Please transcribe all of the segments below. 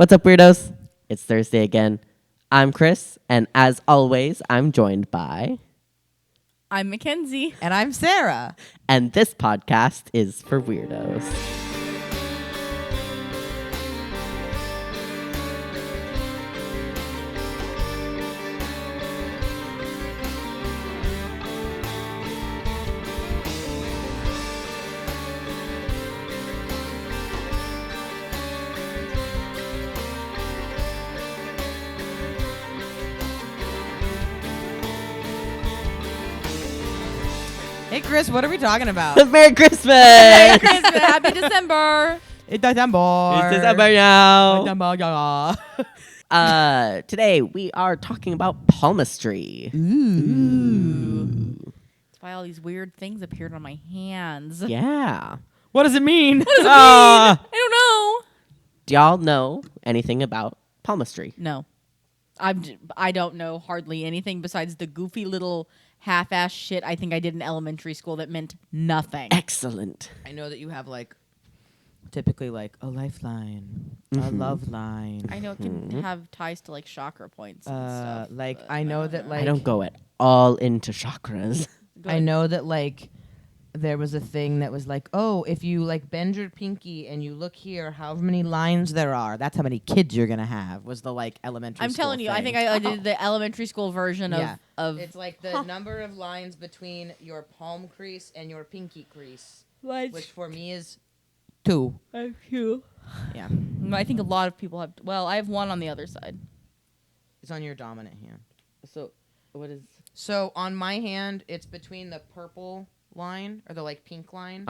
What's up, Weirdos? It's Thursday again. I'm Chris, and as always, I'm joined by... I'm Mackenzie. And I'm Sarah. And this podcast is for Weirdos. Hey, Chris, what are we talking about? Merry Christmas! Merry Christmas. Happy December. It's December. It's December now. December. Today, we are talking about palmistry. Ooh. That's why all these weird things appeared on my hands. Yeah. What does it mean? What does it mean? I don't know. Do y'all know anything about palmistry? No. I don't know hardly anything besides the goofy little half-ass shit I think I did in elementary school that meant nothing. Excellent. I know that you have typically a lifeline, a love line. I know it can have ties to chakra points and stuff. I know that I don't go at all into chakras. I know that there was a thing that was if you bend your pinky and you look here, however many lines there are, that's how many kids you're gonna have. Was the elementary? I'm school telling you, I thing. think I did the elementary school version of. It's the number of lines between your palm crease and your pinky crease, which for me is 2. Thank you. Yeah, I think a lot of people have. Well, I have one on the other side. it's on your dominant hand. So, what is... So on my hand, it's between the purple line or the pink line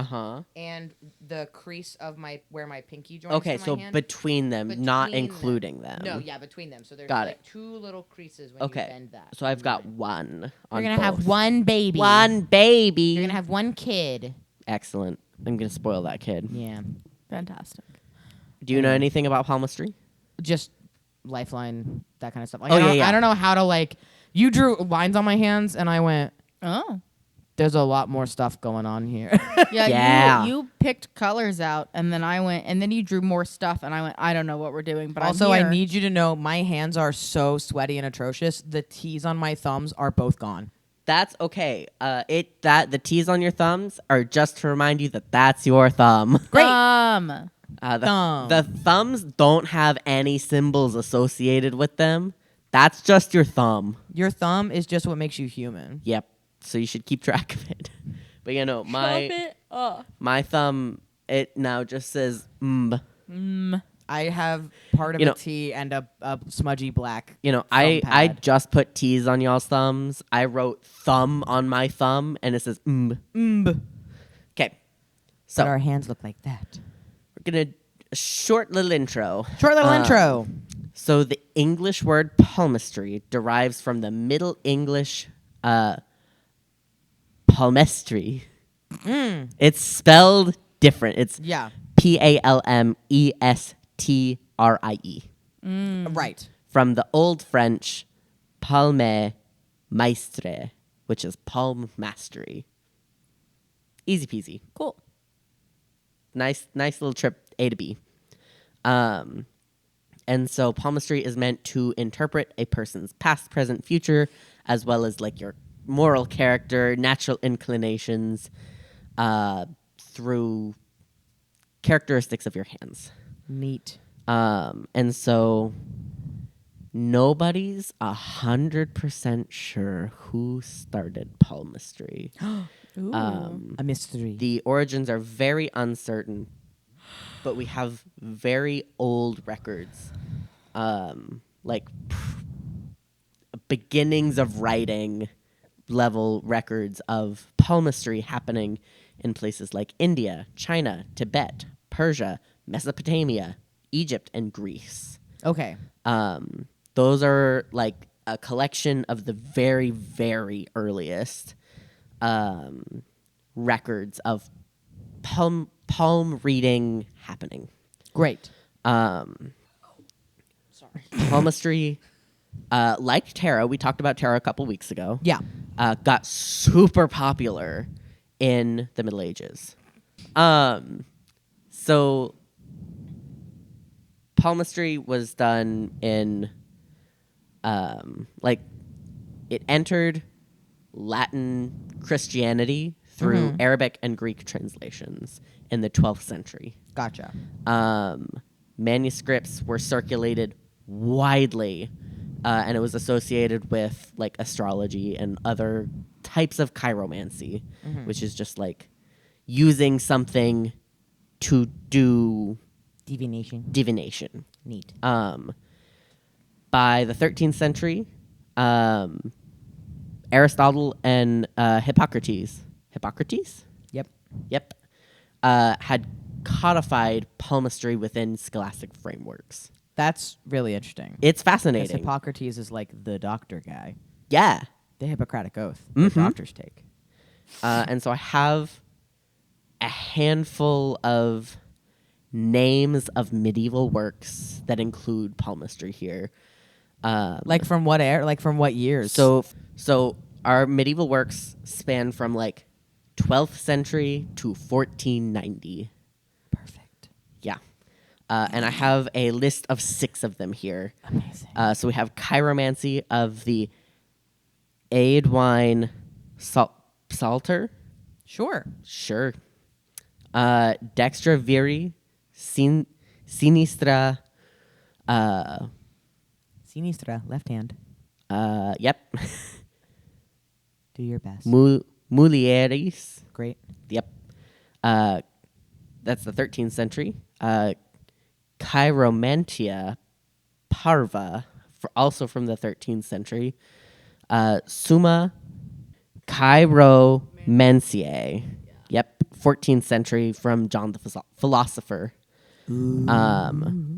and the crease of where my pinky joins. Okay, so hand. between them, not Between including them. No, yeah, between them. So there's Got it. 2 little creases when you bend that. So I've got one on You're gonna have both. one baby. One baby. You're gonna have one kid. Excellent. I'm gonna spoil that kid. Yeah. Fantastic. Do you know anything about palmistry? Just lifeline, that kind of stuff. Oh, yeah. I don't know how to You drew lines on my hands, and I went, Oh. there's a lot more stuff going on here. Yeah, Yeah. You picked colors out, and then I went, and then you drew more stuff, and I went, I don't know what we're doing, but Also, I'm I here. need you to know my hands are so sweaty and atrocious. The T's on my thumbs are both gone. That's okay. The T's on your thumbs are just to remind you that that's your thumb. Great. Thumb. Thumb. The thumbs don't have any symbols associated with them. That's just your thumb. Your thumb is just what makes you human. Yep. So you should keep track of it. But Chop it up. my thumb, it now just says I have part of a T and a smudgy black. I pad. just put T's on y'all's thumbs. I wrote thumb on my thumb, and it says Okay. So But our hands look like that. we're going to... A short little intro. Short little intro. So the English word palmistry derives from the Middle English palmistry. It's spelled different. It's Yeah. Palmestrie. Right. From the Old French palme maistre, which is palm mastery. Easy peasy. Cool. Nice little trip A to B. And so palmistry is meant to interpret a person's past, present, future, as well as your moral character, natural inclinations, through characteristics of your hands. Neat. And so nobody's 100% sure who started palmistry. Ooh. A mystery. The origins are very uncertain, but we have very old records, beginnings of writing level records of palmistry happening in places like India, China, Tibet, Persia, Mesopotamia, Egypt, and Greece. Okay. Those are a collection of the very, very earliest records of palm reading happening. Great. Sorry. Palmistry, like tarot, we talked about tarot a couple weeks ago. Yeah. Got super popular in the Middle Ages. So palmistry was done in, it entered Latin Christianity through Arabic and Greek translations in the 12th century. Gotcha. Manuscripts were circulated widely, and it was associated with like astrology and other types of chiromancy, which is just like using something to do divination. Neat. By the 13th century, Aristotle and Hippocrates, Yep. had codified palmistry within scholastic frameworks. That's really interesting. It's 'Cause fascinating. Hippocrates is like the doctor guy. Yeah. The Hippocratic Oath. The doctors take. And so I have a handful of names of medieval works that include palmistry here. Like from what era? Like from what years? So our medieval works span from like 12th century to 1490. Perfect. Yeah. And I have a list of 6 of them here. Amazing. So we have chiromancy of the Aedwine Psalter. Sure. Sure. Dextra viri sinistra. Sinistra, left hand. Yep. Do your best. Mulieris. Great. Yep. That's the 13th century. Chiromantia parva, also from the 13th century. Summa chiromanciae. Yep. 14th century from John the Philosopher.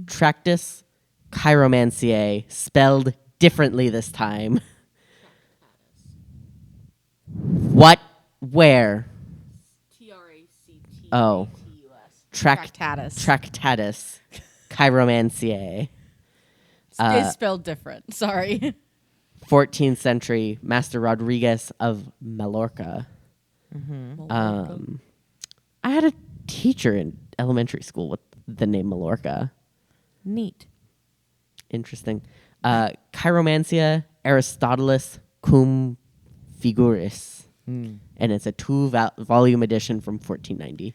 Tractus chiromanciae, spelled differently this time. What? Where? Tractatus. Oh. Tractatus. Tractatus chiromanciae. It's spelled different. Sorry. 14th century, Master Rodriguez of Mallorca. I had a teacher in elementary school with the name Mallorca. Neat. Interesting. Chiromancia Aristotelis cum figuris. And it's a 2-volume edition from 1490.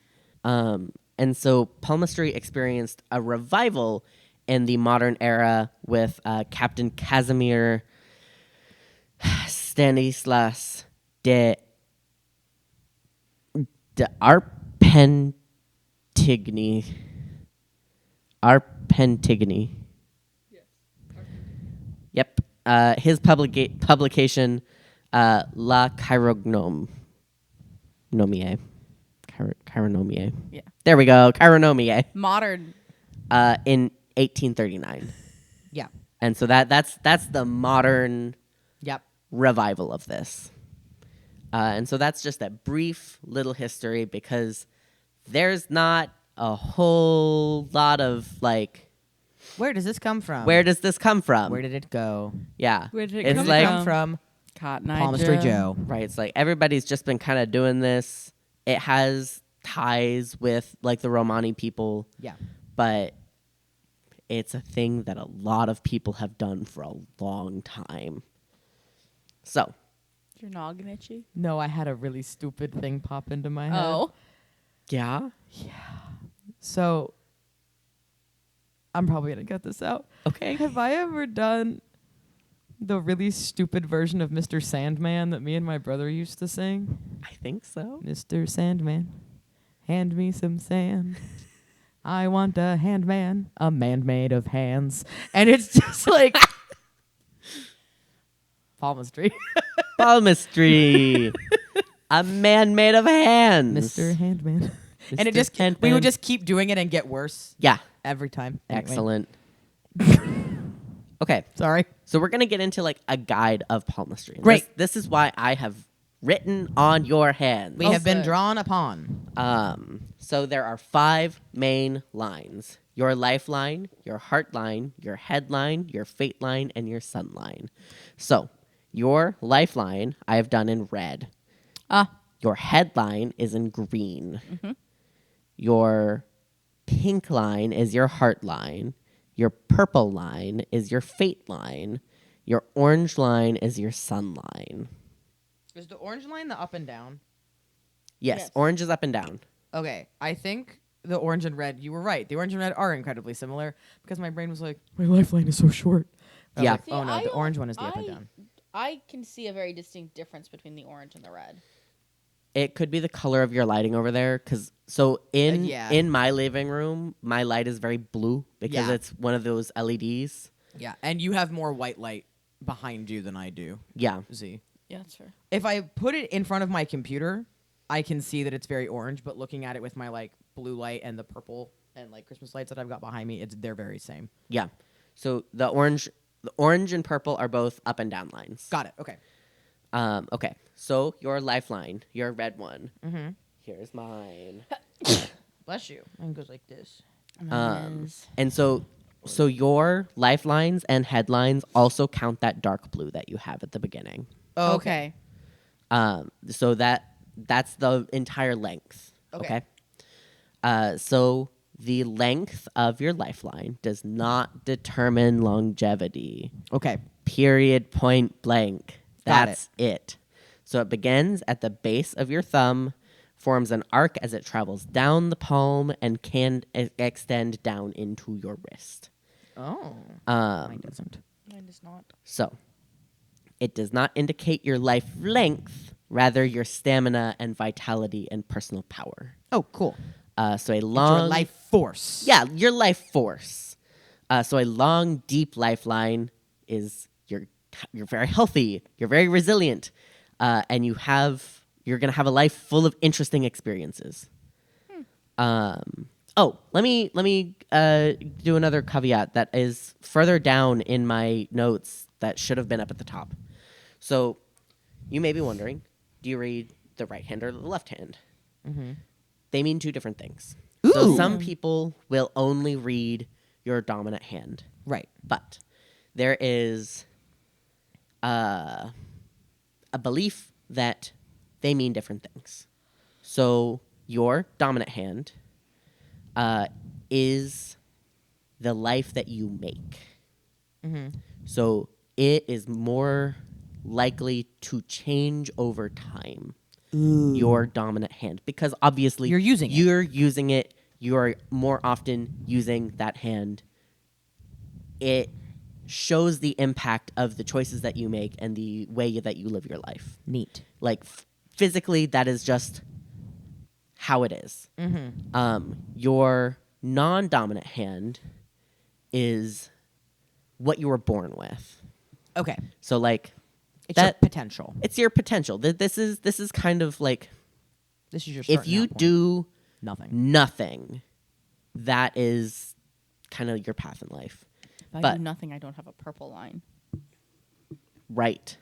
And so palmistry experienced a revival in the modern era with Captain Casimir Stanislas de Arpentigny. Yep. His publication, La Chironomie. Chironomie. Yeah. There we go. Chironomie. Modern. In 1839. Yeah. And so that's the modern Yep. revival of this. And so that's just a brief little history because there's not a whole lot of like, Where does this come from? where does this come from? Where did it go? Yeah. Where did it It's come like, Come from Cotton Eye Palmistry Joe. right, it's like everybody's just been kind of doing this. It has ties with like the Romani people, Yeah. but it's a thing that a lot of people have done for a long time. So, Is your noggin itchy? No, I had a really stupid thing pop into my head. Oh. yeah. So I'm probably gonna cut this out. Okay. Have I ever done the really stupid version of Mr. Sandman that me and my brother used to sing? I think so. Mr. Sandman, hand me some sand. I want a handman, a man made of hands. And it's just like palmistry. Palmistry. A man made of hands. Mr. Handman. And it Mr. just we Handman. would just keep doing it and get worse Yeah. every time. Anyway. Excellent. Okay. Sorry. So we're going to get into like a guide of palmistry. And Great. This is why I have written on your hands. We have been drawn upon. So there are 5 main lines: your lifeline, your heart line, your headline, your fate line, and your sun line. So your lifeline I have done in red. Your headline is in green. Your pink line is your heart line. Your purple line is your fate line. Your orange line is your sun line. Is the orange line the up and down? Yes, orange is up and down. Okay, I think the orange and red, you were right. The orange and red are incredibly similar because my brain was like, my lifeline is so short. I was Yeah. like, oh no, the orange one is the up and down. I can see a very distinct difference between the orange and the red. It could be the color of your lighting over there, because yeah. in my living room, my light is very blue because Yeah. it's one of those LEDs. Yeah, and you have more white light behind you than I do, Yeah, Z. Yeah, that's fair. If I put it in front of my computer, I can see that it's very orange, but looking at it with my like blue light and the purple and like Christmas lights that I've got behind me, they're very same. yeah. So the orange and purple are both up and down lines. Got it. Okay. Okay. So your lifeline, your red one. Mm-hmm. Here's mine. Bless you. Mine goes like this. And so your lifelines and headlines also count that dark blue that you have at the beginning. Oh, Okay. So that's the entire length. Okay. So the length of your lifeline does not determine longevity. Okay. Period. Point blank. Got That's it. So it begins at the base of your thumb, forms an arc as it travels down the palm, and can extend down into your wrist. Oh. Mine doesn't. Mine does not. So it does not indicate your life length, rather your stamina and vitality and personal power. Oh, cool. So a It's long your life force. Yeah, your life force. So a long, deep lifeline is you're very healthy, you're very resilient, and you're gonna have a life full of interesting experiences. Let me do another caveat that is further down in my notes that should have been up at the top. So you may be wondering, do you read the right hand or the left hand? Mm-hmm. They mean two different things. Ooh. So some people will only read your dominant hand, Right. but there is a belief that they mean different things. So your dominant hand is the life that you make. Mm-hmm. So it is more likely to change over time. Your dominant hand, because obviously You're using it. You're using it. You're more often using that hand. It shows the impact of the choices that you make and the way that you live your life. Neat. Like physically, that is just how it is. Mm-hmm. Your non-dominant hand is what you were born with. Okay. So like It's that your potential. it's your potential. This is kind of like This is your if you do nothing. that is kind of your path in life. If I But- do nothing, I don't have a purple line. Right.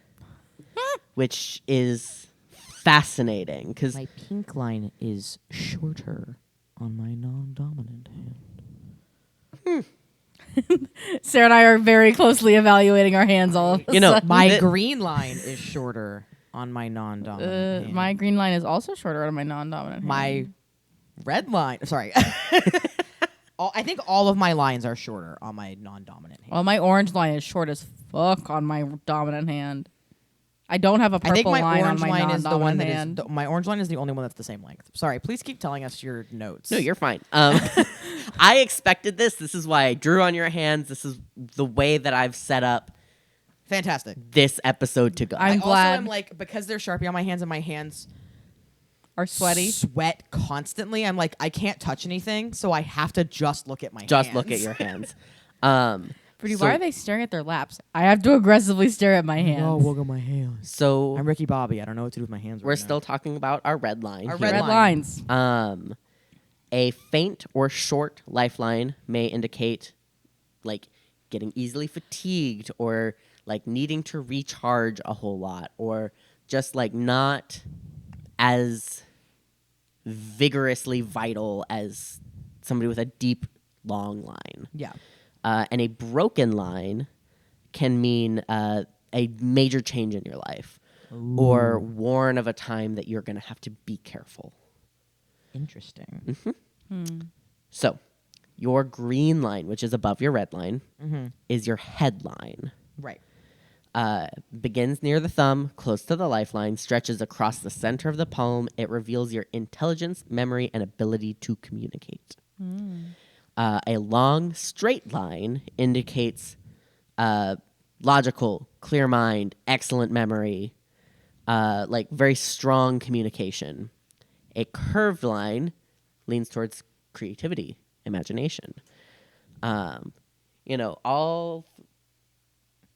Which is fascinating because My pink line is shorter on my non-dominant hand. Sarah and I are very closely evaluating our hands all of a You know, sudden. My The- green line is shorter on my non-dominant hand. My green line is also shorter on my non-dominant hand. My red line. Sorry. I think all of my lines are shorter on my non-dominant hand. Well, my orange line is short as fuck on my dominant hand. I don't have a I purple think my line on orange my line is the one non-dominant that hand. is. My orange line is the only one that's the same length. Sorry. Please keep telling us your notes. no, you're fine. I expected this. This is why I drew on your hands. This is the way that I've set up fantastic. this episode to go. I'm I glad. also am like, because they're Sharpie on my hands and my hands Are sweaty. sweat constantly. I'm like, I can't touch anything, so I have to just look at my Just hands. look at your hands. Pretty, So- why are they staring at their laps? I have to aggressively stare at my hands. Oh, look at my hands. So I'm Ricky Bobby. I don't know what to do with my hands we're right still talking about our red line. Our here. red Red line. lines. A faint or short lifeline may indicate like getting easily fatigued or like needing to recharge a whole lot or just like not as vigorously vital as somebody with a deep, long line. Yeah. And a broken line can mean a major change in your life or warn of a time that you're going to have to be careful. Interesting. So, Your green line, which is above your red line, Mm-hmm. is your headline. Right. Begins near the thumb, close to the lifeline, stretches across the center of the palm. It reveals your intelligence, memory, and ability to communicate. A long, straight line indicates logical, clear mind, excellent memory, like very strong communication. A curved line leans towards creativity, imagination. All.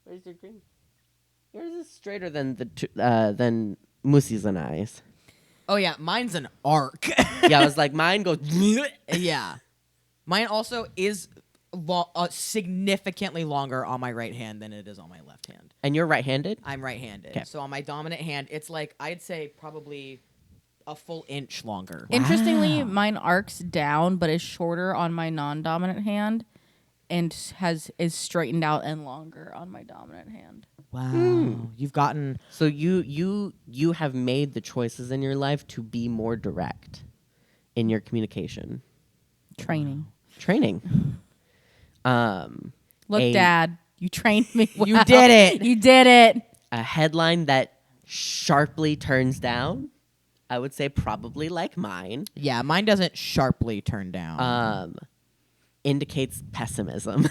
Where's your green? Yours is straighter than than Moosey's and I's. Oh yeah, mine's an arc. Yeah, I was like, mine goes. Yeah, mine also is significantly longer on my right hand than it is on my left hand. And you're right-handed? I'm right-handed, 'Kay. so on my dominant hand, it's like I'd say probably a full inch longer. Interestingly, Wow. mine arcs down, but is shorter on my non-dominant hand, and is straightened out and longer on my dominant hand. Wow, you've gotten So you have made the choices in your life to be more direct in your communication. Training. Training. Look, A- Dad, you trained me. You well. did it. You did it. A headline that sharply turns down, I would say probably like mine, Yeah, mine doesn't sharply turn down. indicates pessimism,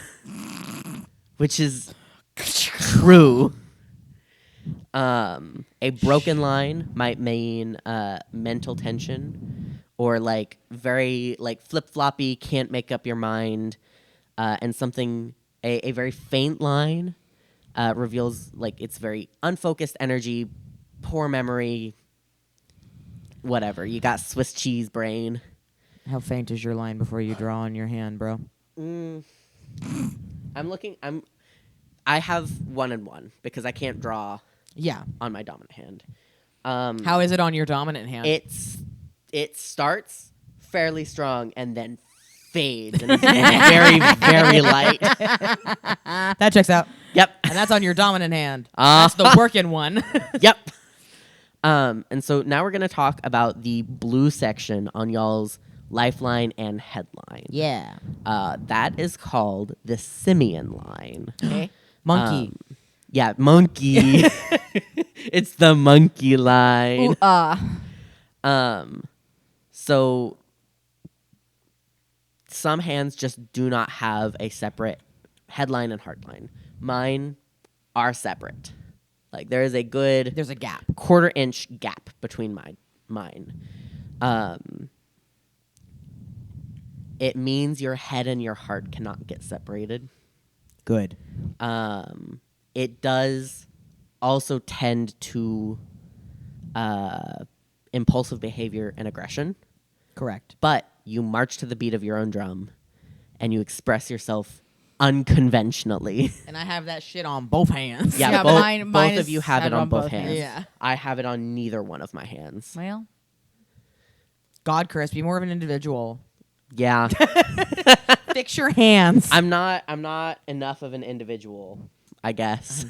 which is true. A broken line might mean mental tension, or like very like flip-floppy, can't make up your mind, and something a very faint line reveals like it's very unfocused energy, poor memory, whatever. You got Swiss cheese brain. How faint is your line before you draw on your hand, bro? I have 1 and 1 because I can't draw Yeah. on my dominant hand. How is it on your dominant hand? It starts fairly strong and then fades and it's very, very light. That checks out. Yep. And that's on your dominant hand. Uh-huh. That's the working one. Yep. And so now we're going to talk about the blue section on y'all's lifeline and headline. Yeah. That is called the simian line. Okay. Monkey. Yeah, monkey. It's the monkey line. So some hands just do not have a separate headline and heartline. Mine are separate. Like there is a good There's a gap. quarter-inch gap between mine. It means your head and your heart cannot get separated. Good. It does also tend to impulsive behavior and aggression, Correct. but you march to the beat of your own drum and you express yourself unconventionally. And I have that shit on both hands. Yeah, Yeah, both, mine both of is you have it on both hands. Yeah. I have it on neither one of my hands. Well, God, Chris, be more of an individual. Yeah. Fix your hands. I'm not enough of an individual, I guess.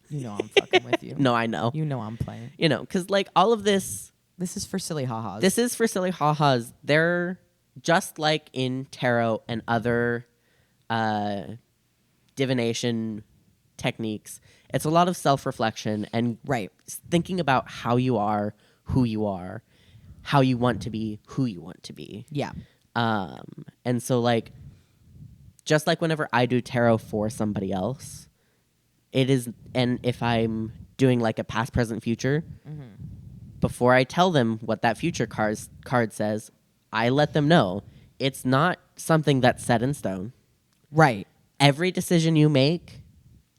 You know I'm fucking with you. No, I know. You know I'm playing. Because like all of this, This is for silly ha-has. this is for silly ha-has. They're just like in tarot and other divination techniques. It's a lot of self-reflection and right. thinking about how you are, who you are, how you want to be, who you want to be. Yeah. And so like, just like whenever I do tarot for somebody else, it is, and if I'm doing like a past, present, future, before I tell them what that future card says, I let them know it's not something that's set in stone. Right. Every decision you make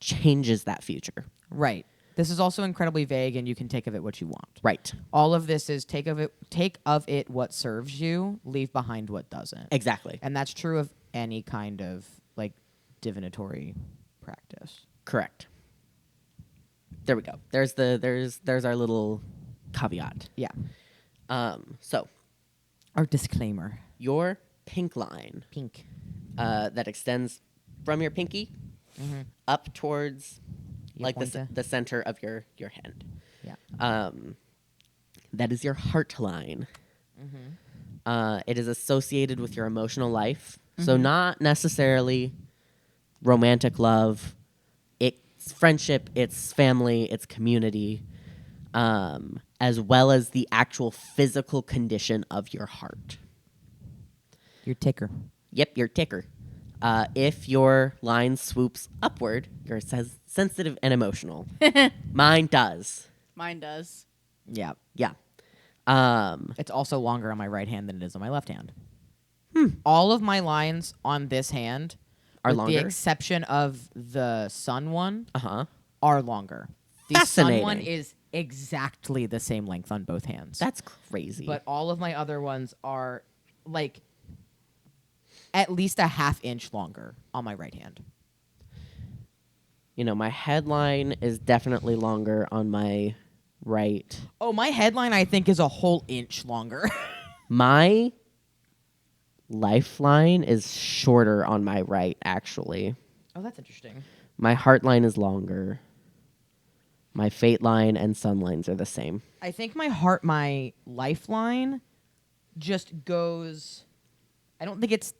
changes that future. Right. This is also incredibly vague, and you can take of it what you want. Right. All of this is take of it what serves you, leave behind what doesn't. Exactly. And that's true of any kind of like divinatory practice. Correct. There we go. There's our little caveat. Yeah. So Our disclaimer. your pink line Pink. that extends from your pinky up towards Your like pointer. the center of your hand. Yeah. That is your heart line. It is associated with your emotional life, So not necessarily romantic love. It's friendship, it's family, it's community, as well as the actual physical condition of your heart. Your ticker. Yep, your ticker. If your line swoops upward, you're sensitive and emotional. Mine does. Mine does. Yeah. Yeah. It's also longer on my right hand than it is on my left hand. All of my lines on this hand, Are with longer? the exception of the sun one, Uh-huh. are longer. The sun Fascinating. one is exactly the same length on both hands. That's crazy. But all of my other ones are like at least a ½ inch longer on my right hand. you know, my headline is definitely longer on my right. Oh, my headline I think is a whole inch longer. My lifeline is shorter on my right, actually. Oh, that's interesting. My heart line is longer. My fate line and sun lines are the same. I think my lifeline just goes, I don't think it's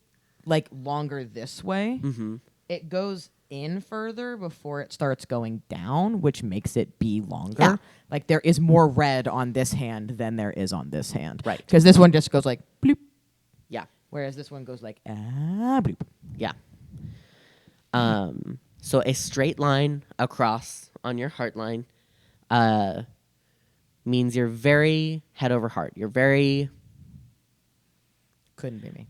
like longer this way. Mm-hmm. It goes in further before it starts going down, which makes it be longer. Yeah. Like there is more red on this hand than there is on this hand. Right. Because this one just goes like bloop, Yeah. whereas this one goes like bloop. Yeah. So a straight line across on your heart line means you're very head over heart. You're very Couldn't be me.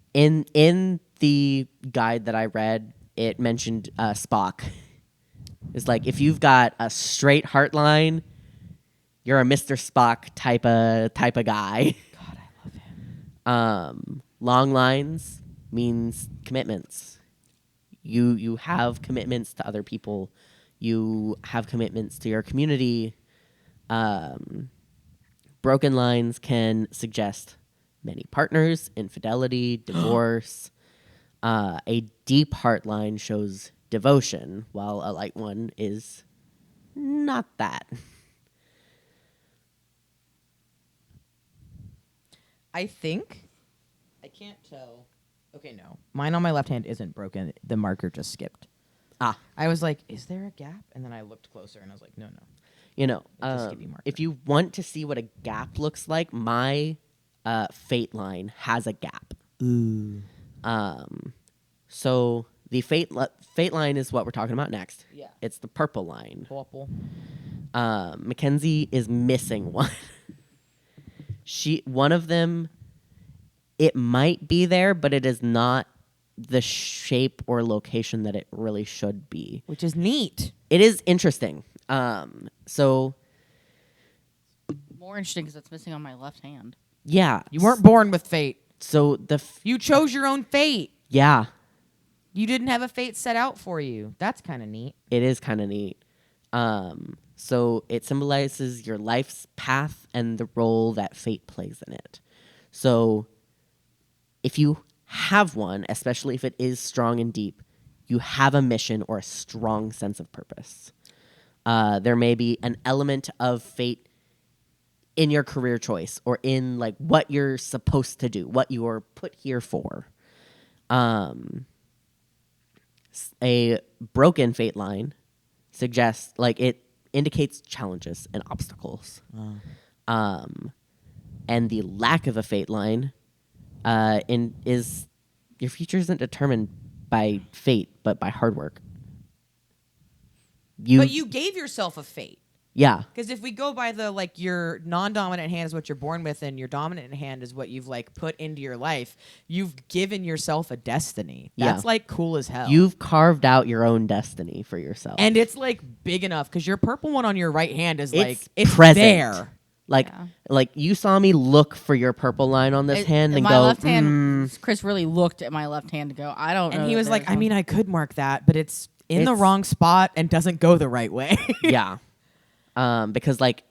in the guide that I read, it mentioned Spock. It's like if you've got a straight heart line, you're a Mr. Spock type of guy. God, I love him. Long lines means commitments. You have commitments to other people. You have commitments to your community. Broken lines can suggest many partners, infidelity, divorce. A deep heart line shows devotion, while a light one is not that. I think I can't tell. Okay, no. Mine on my left hand isn't broken. The marker just skipped. Ah. I was like, is there a gap? And then I looked closer and I was like, no. You know, It's a skippy marker. if you want to see what a gap looks like, my fate line has a gap. Ooh. So the fate line is what we're talking about next. Yeah. It's the purple line. Purple. Mackenzie is missing one. One of them, it might be there, but it is not the shape or location that it really should be. Which is neat. It is interesting. So More interesting because it's missing on my left hand. yeah, You weren't born with fate. So You chose your own fate. yeah, You didn't have a fate set out for you. That's kind of neat. it is kind of neat. So it symbolizes your life's path and the role that fate plays in it. So if you have one, especially if it is strong and deep, you have a mission or a strong sense of purpose. There may be an element of fate in your career choice or in like what you're supposed to do, what you are put here for. A broken fate line suggests like it indicates challenges and obstacles. And the lack of a fate line is your future isn't determined by fate but by hard work. But you gave yourself a fate. Yeah. Because if we go by the like your non-dominant hand is what you're born with and your dominant hand is what you've like put into your life, you've given yourself a destiny. That's Yeah. like cool as hell. You've carved out your own destiny for yourself. And it's like big enough because your purple one on your right hand is like It's it's present. there. Like, Yeah. like you saw me look for your purple line on this hand and my go, left hand. Chris really looked at my left hand to go, I don't know. And he that was like, there's I one." mean, I could mark that, but it's in the It's- wrong spot and doesn't go the right way. yeah. Because like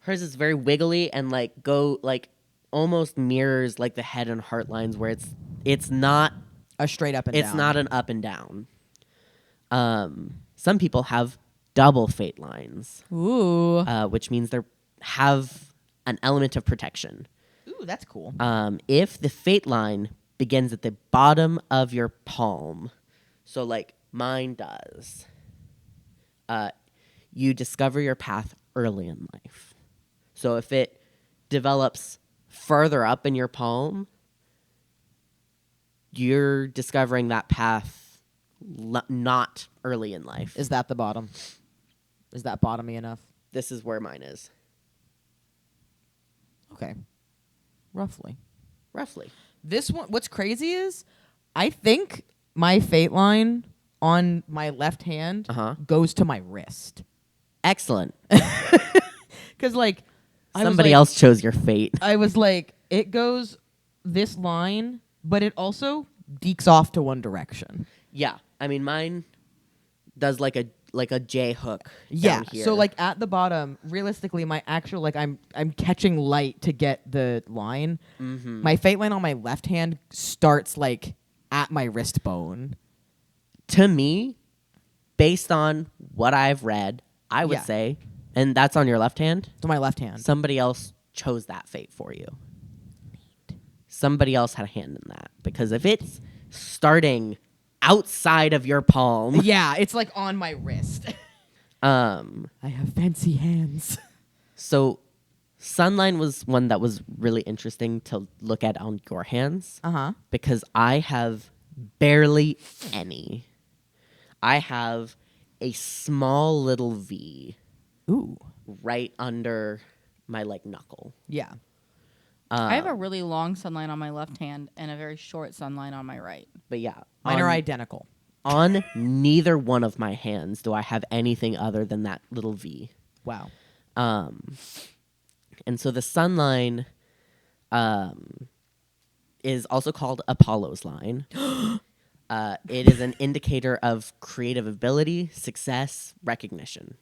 hers is very wiggly and like almost mirrors like the head and heart lines where it's not A straight up and down. it's not an up and down. Some people have double fate lines, Ooh. which means they have an element of protection. Ooh, that's cool. If the fate line begins at the bottom of your palm. So like mine does. You discover your path early in life. So if it develops further up in your palm, you're discovering that path not early in life. Is that the bottom? Is that bottomy enough? This is where mine is. Okay. Roughly. This one, what's crazy is I think my fate line on my left hand goes to my wrist. Excellent. Because, like, Somebody else chose your fate. I was like, it goes this line, but it also deeks off to one direction. Yeah. I mean, mine does like a J hook. Yeah. Down here. So, like, at the bottom, realistically, my actual, like, I'm catching light to get the line. Mm-hmm. My fate line on my left hand starts, like, at my wrist bone. To me, based on what I've read, I would say, and that's on your left hand? To my left hand. Somebody else chose that fate for you. Somebody else had a hand in that. Because if it's starting outside of your palm. Yeah, it's like on my wrist. I have fancy hands. So Sunline was one that was really interesting to look at on your hands. Because I have barely any. I have a small little V. Ooh. Right under my like knuckle. Yeah. I have a really long sunline on my left hand and a very short sunline on my right. But yeah. Mine are identical. On neither one of my hands do I have anything other than that little V. Wow. And so the sunline is also called Apollo's line. It is an indicator of creative ability, success, recognition.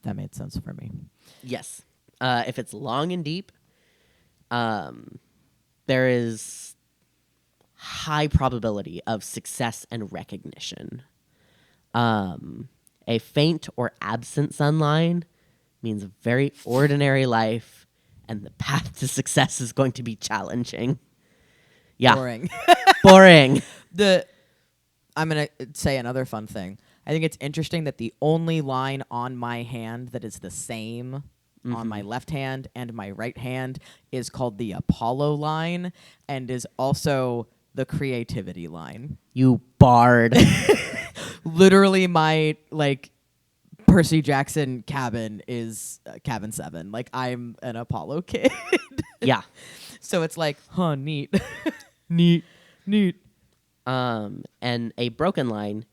That made sense for me. Yes. If it's long and deep, there is high probability of success and recognition. A faint or absent sunline means a very ordinary life, and the path to success is going to be challenging. Yeah. Boring. Boring. I'm going to say another fun thing. I think it's interesting that the only line on my hand that is the same on my left hand and my right hand is called the Apollo line and is also the creativity line. You bard. Literally my, like, Percy Jackson cabin is cabin 7. Like, I'm an Apollo kid. Yeah. So it's like, huh, neat. Neat. And a broken line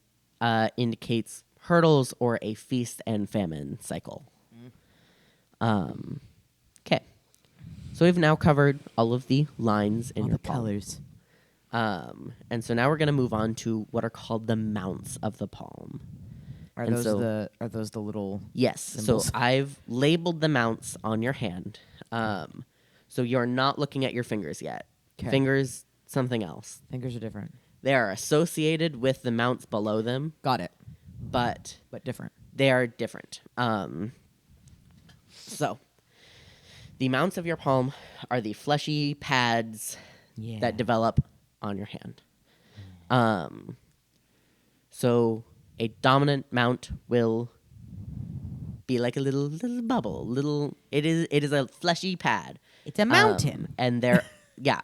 indicates hurdles or a feast and famine cycle. Okay. So we've now covered all of the lines in your palm. colors. And so now we're going to move on to what are called the mounts of the palm. Are And those so- the little Yes. symbols? So I've labeled the mounts on your hand. So you're not looking at your fingers yet. 'Kay. Fingers, something else. fingers are different? They are associated with the mounts below them, Got it. but But different. they are different. So the mounts of your palm are the fleshy pads Yeah. that develop on your hand. So a dominant mount will be like a little bubble. It is a fleshy pad. It's a mountain. And they're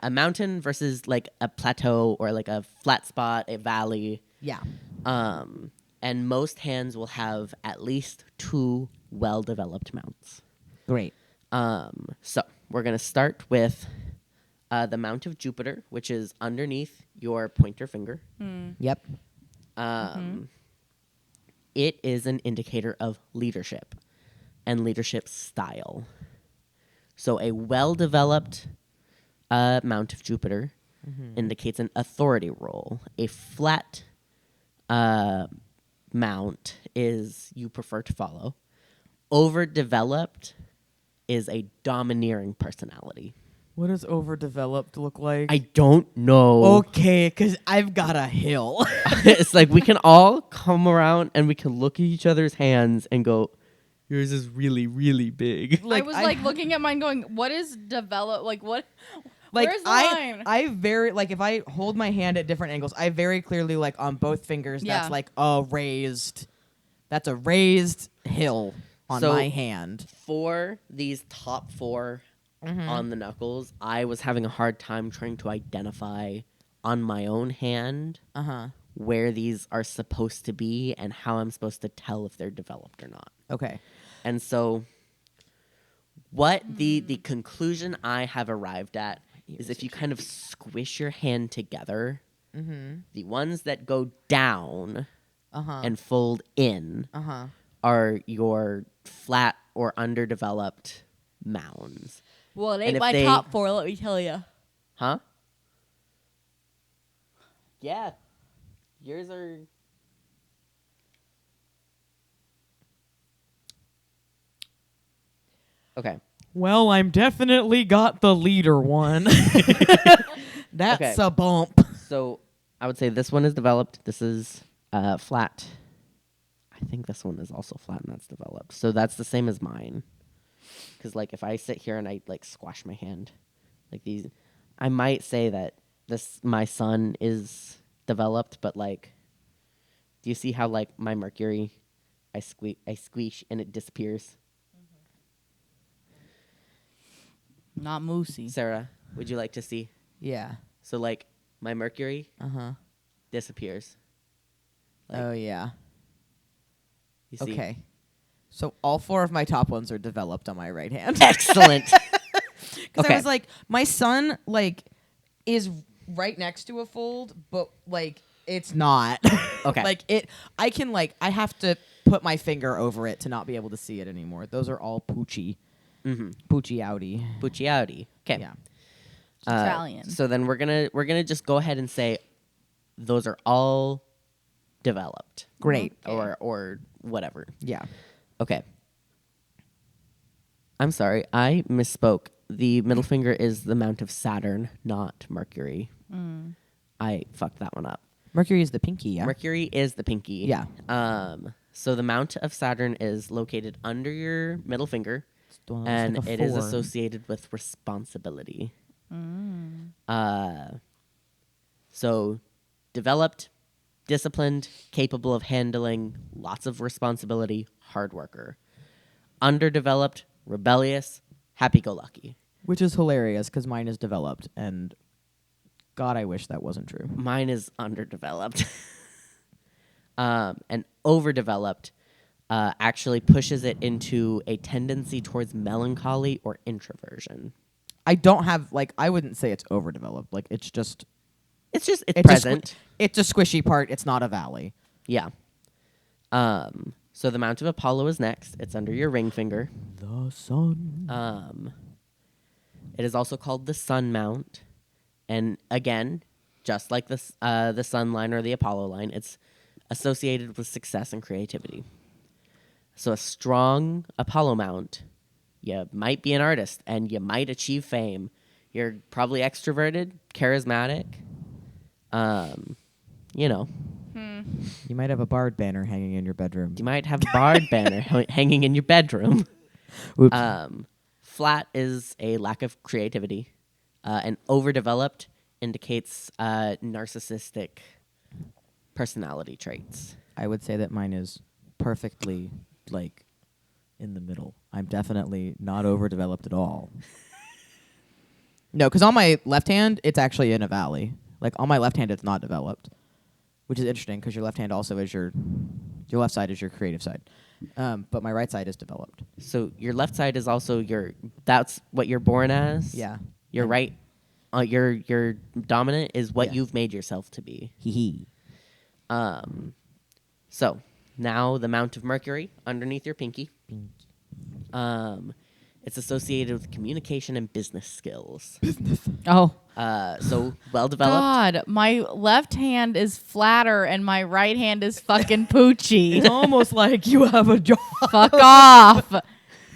a mountain versus like a plateau or like a flat spot, a valley. Yeah. And most hands will have at least 2 well-developed mounts. Great. So we're going to start with the Mount of Jupiter, which is underneath your pointer finger. Yep. It is an indicator of leadership and leadership style. So a well-developed Mount of Jupiter indicates an authority role. A flat mount is you prefer to follow. Overdeveloped is a domineering personality. What does overdeveloped look like? I don't know. Okay, because I've got a hill. It's like we can all come around and we can look at each other's hands and go, yours is really, really big. I was like looking at mine going, what is develop? Like what Like Where's the line? I very like if I hold my hand at different angles, I very clearly like on both fingers. Yeah. That's like a raised. That's a raised hill on So- my hand. For these top 4 on the knuckles, I was having a hard time trying to identify on my own hand where these are supposed to be and how I'm supposed to tell if they're developed or not. Okay. And so what the conclusion I have arrived at is if you kind of squish your hand together, the ones that go down and fold in are your flat or underdeveloped mounds. Well, it And ain't if my they- top 4, let me tell you. Huh? Yeah. Yours are... Okay. Well, I'm definitely got the leader one. That's Okay. a bump. So I would say this one is developed. This is flat. I think this one is also flat and that's developed. So that's the same as mine. Because like if I sit here and I like squash my hand, like these, I might say that this my sun is developed. But like, do you see how like my Mercury, I squeeze and it disappears? Not moosey. Sarah, would you like to see? Yeah. So like my Mercury Uh-huh. disappears. Like, Oh yeah. You see? Okay. So all 4 of my top ones are developed on my right hand. Excellent. Because Okay. I was like, my son like is right next to a fold, but like it's not. Okay. Like I can like I have to put my finger over it to not be able to see it anymore. Those are all poochy. Mm-hmm. Poochy outy. Pucciati. Okay. Yeah. Italian. So then we're gonna just go ahead and say those are all developed. Great. Okay. Or whatever. Yeah. Okay. I'm sorry, I misspoke. The middle finger is the mount of Saturn, not Mercury. I fucked that one up. Mercury is the pinky, yeah. Mercury is the pinky. Yeah. So the mount of Saturn is located under your middle finger, It's the one that and looks like it a is 4. associated with responsibility. So developed, disciplined, capable of handling lots of responsibility, hard worker. Underdeveloped, rebellious, happy-go-lucky. Which is hilarious because mine is developed, and God, I wish that wasn't true. Mine is underdeveloped. And overdeveloped actually pushes it into a tendency towards melancholy or introversion. I don't have like I wouldn't say it's overdeveloped. Like it's just It's it's present. It's a squishy part. It's not a valley. Yeah. So the Mount of Apollo is next. It's under your ring finger. The sun. It is also called the Sun Mount, and again, just like the Sun line or the Apollo line, it's associated with success and creativity. So a strong Apollo Mount, you might be an artist and you might achieve fame. You're probably extroverted, charismatic. You know, You might have a bard banner hanging in your bedroom. you might have a bard banner hanging in your bedroom. Oops. Flat is a lack of creativity, and overdeveloped indicates narcissistic personality traits. I would say that mine is perfectly like in the middle. I'm definitely not overdeveloped at all. No, because on my left hand, it's actually in a valley. Like on my left hand, it's not developed, which is interesting because your left hand also is your left side is your creative side, but my right side is developed. So your left side is also that's what you're born as. Yeah. Your And- right, your dominant is what Yeah. you've made yourself to be. Hee hee. So now the Mount of Mercury underneath your pinky. It's associated with communication and business skills. Oh. So well developed. God, my left hand is flatter and my right hand is fucking poochy. It's almost like you have a job. Fuck off.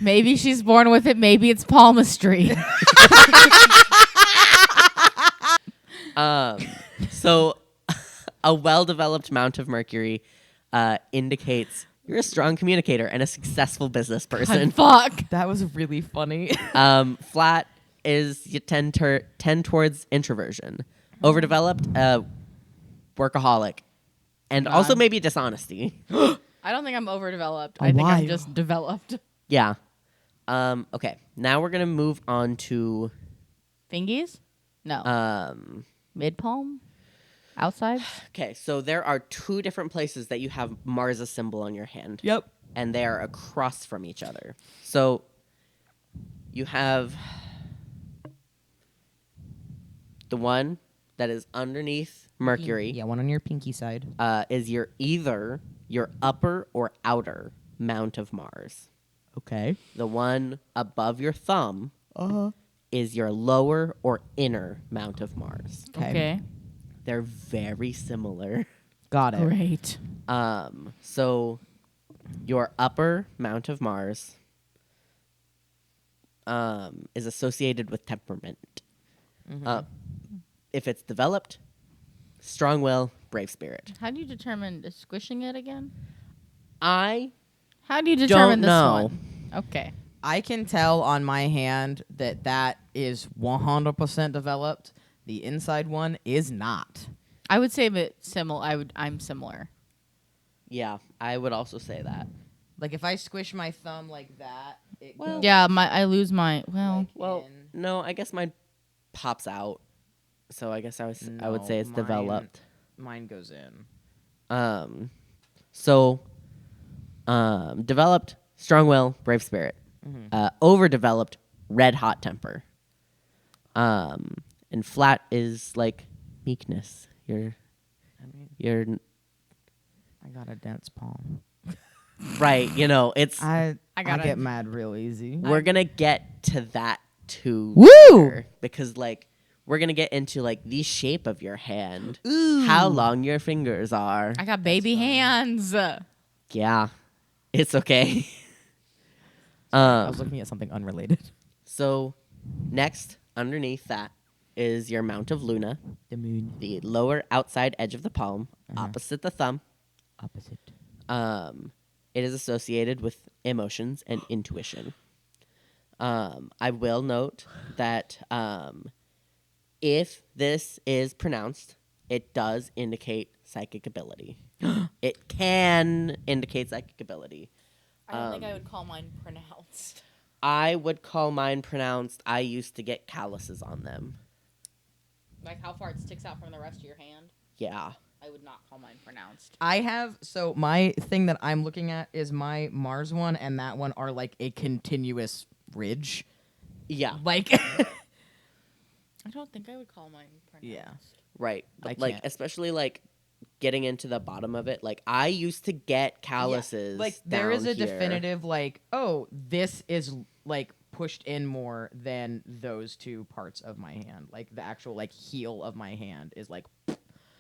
Maybe she's born with it. Maybe it's palmistry. So a well-developed Mount of Mercury indicates you're a strong communicator and a successful business person. Fuck. That was really funny. Flat is you tend towards introversion. Overdeveloped, workaholic, and also God. maybe dishonesty. I don't think I'm overdeveloped. Oh, I think why? I'm just developed. Yeah. Okay. Now we're gonna move on to Fingies? No. Mid palm? Outsides? okay. So there are two different places that you have Mars' symbol on your hand. Yep. And they are across from each other. So you have the one that is underneath Mercury. Yeah, one on your pinky side. Is either your upper or outer mount of Mars. Okay. The one above your thumb Uh-huh. is your lower or inner mount of Mars. Okay. They're very similar. Got it. Great. So your upper mount of Mars is associated with temperament. If it's developed, strong will, brave spirit. How do you determine squishing it again? I How do you determine don't know. this one? Okay. I can tell on my hand that is 100% developed. The inside one is not. I would say that I'm similar. Yeah, I would also say that. Like if I squish my thumb like that, it Well- goes Yeah, I lose my like Well, in. no, I guess mine pops out. So I guess I would No, say it's mine- developed. Mine goes in. Developed, strong will, brave spirit. Overdeveloped, red hot temper. And flat is like meekness. I mean, You're I got a dense palm. right. You know, it's I got get it. mad real easy. we're gonna get to that too. Woo! later, because like we're gonna get into like the shape of your hand, how long your fingers are. I got baby hands. Yeah, it's okay. I was looking at something unrelated. So next, underneath that is your mount of Luna, The moon. the lower outside edge of the palm, opposite the thumb. Opposite. It is associated with emotions and intuition. I will note that if this is pronounced, it does indicate psychic ability. It can indicate psychic ability. I don't think I would call mine pronounced. I would call mine pronounced. I used to get calluses on them. Like how far it sticks out from the rest of your hand. Yeah. I would not call mine pronounced. I have so my thing that I'm looking at is my Mars one and that one are like a continuous ridge. Yeah. Like I don't think I would call mine pronounced. Yeah. Right. I Like, can't. especially like getting into the bottom of it. Like, I used to get calluses. Like there is down a here. definitive like, oh, this is like pushed in more than those two parts of my hand. Like the actual like heel of my hand is like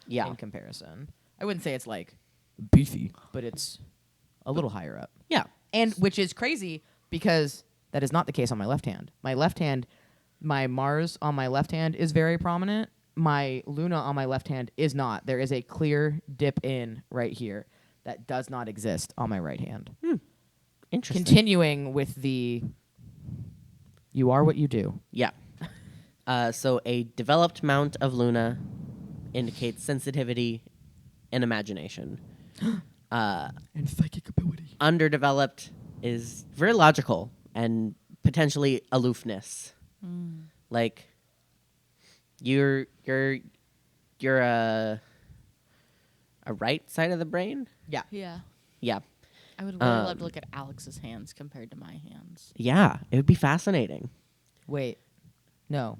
Yeah. in comparison. I wouldn't say it's like beefy, but it's a little higher up. Yeah. And which is crazy because that is not the case on my left hand. My left hand, my Mars on my left hand is very prominent. My Luna on my left hand is not. There is a clear dip in right here that does not exist on my right hand. Interesting. Continuing with the you are what you do. Yeah. So a developed mount of Luna indicates sensitivity and imagination. And psychic ability. Underdeveloped is very logical and potentially aloofness. Like you're a right side of the brain? Yeah. Yeah. Yeah. I would really love to look at Alex's hands compared to my hands. Yeah, it would be fascinating. Wait. No.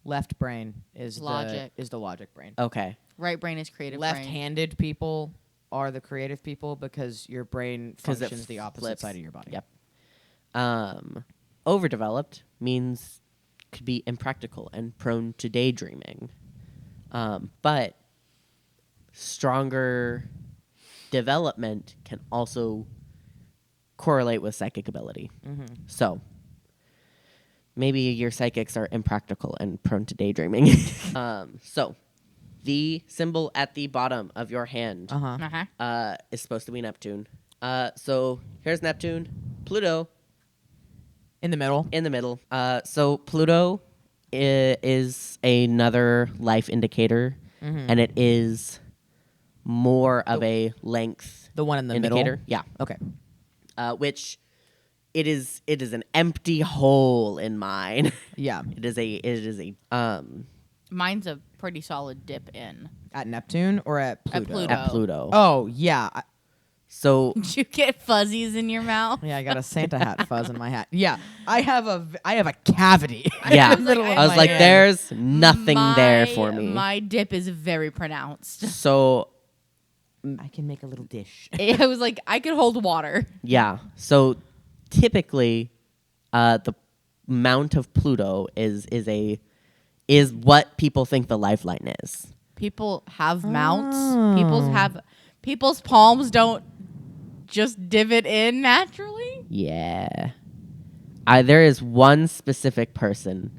Left brain is Logic. the logic brain. Okay. Right brain is creative brain. Left-handed people are the creative people because your brain 'Cause it functions the opposite flips. side of your body. Yep. Overdeveloped means could be impractical and prone to daydreaming. But stronger development can also correlate with psychic ability. So maybe your psychics are impractical and prone to daydreaming. So the symbol at the bottom of your hand Uh-huh. is supposed to be Neptune. So here's Neptune, Pluto, In the middle. In the middle. So Pluto is another life indicator, and it is more of a length The one in the indicator. middle. Yeah. Okay. Which it is an empty hole in mine. Yeah. It is a Mine's a pretty solid dip in. At Neptune or at Pluto? Pluto. at Pluto. Oh yeah. So Did you get fuzzies in your mouth? Yeah, I got a Santa hat fuzz in my hat. Yeah, I have a cavity. yeah, in the middle of I was my like, hand. there's nothing there for me. My dip is very pronounced. So I can make a little dish. It was like I could hold water. yeah. So typically, the mount of Pluto is what people think the lifeline is. People have mounts. People's palms don't just divot in naturally. Yeah. There is one specific person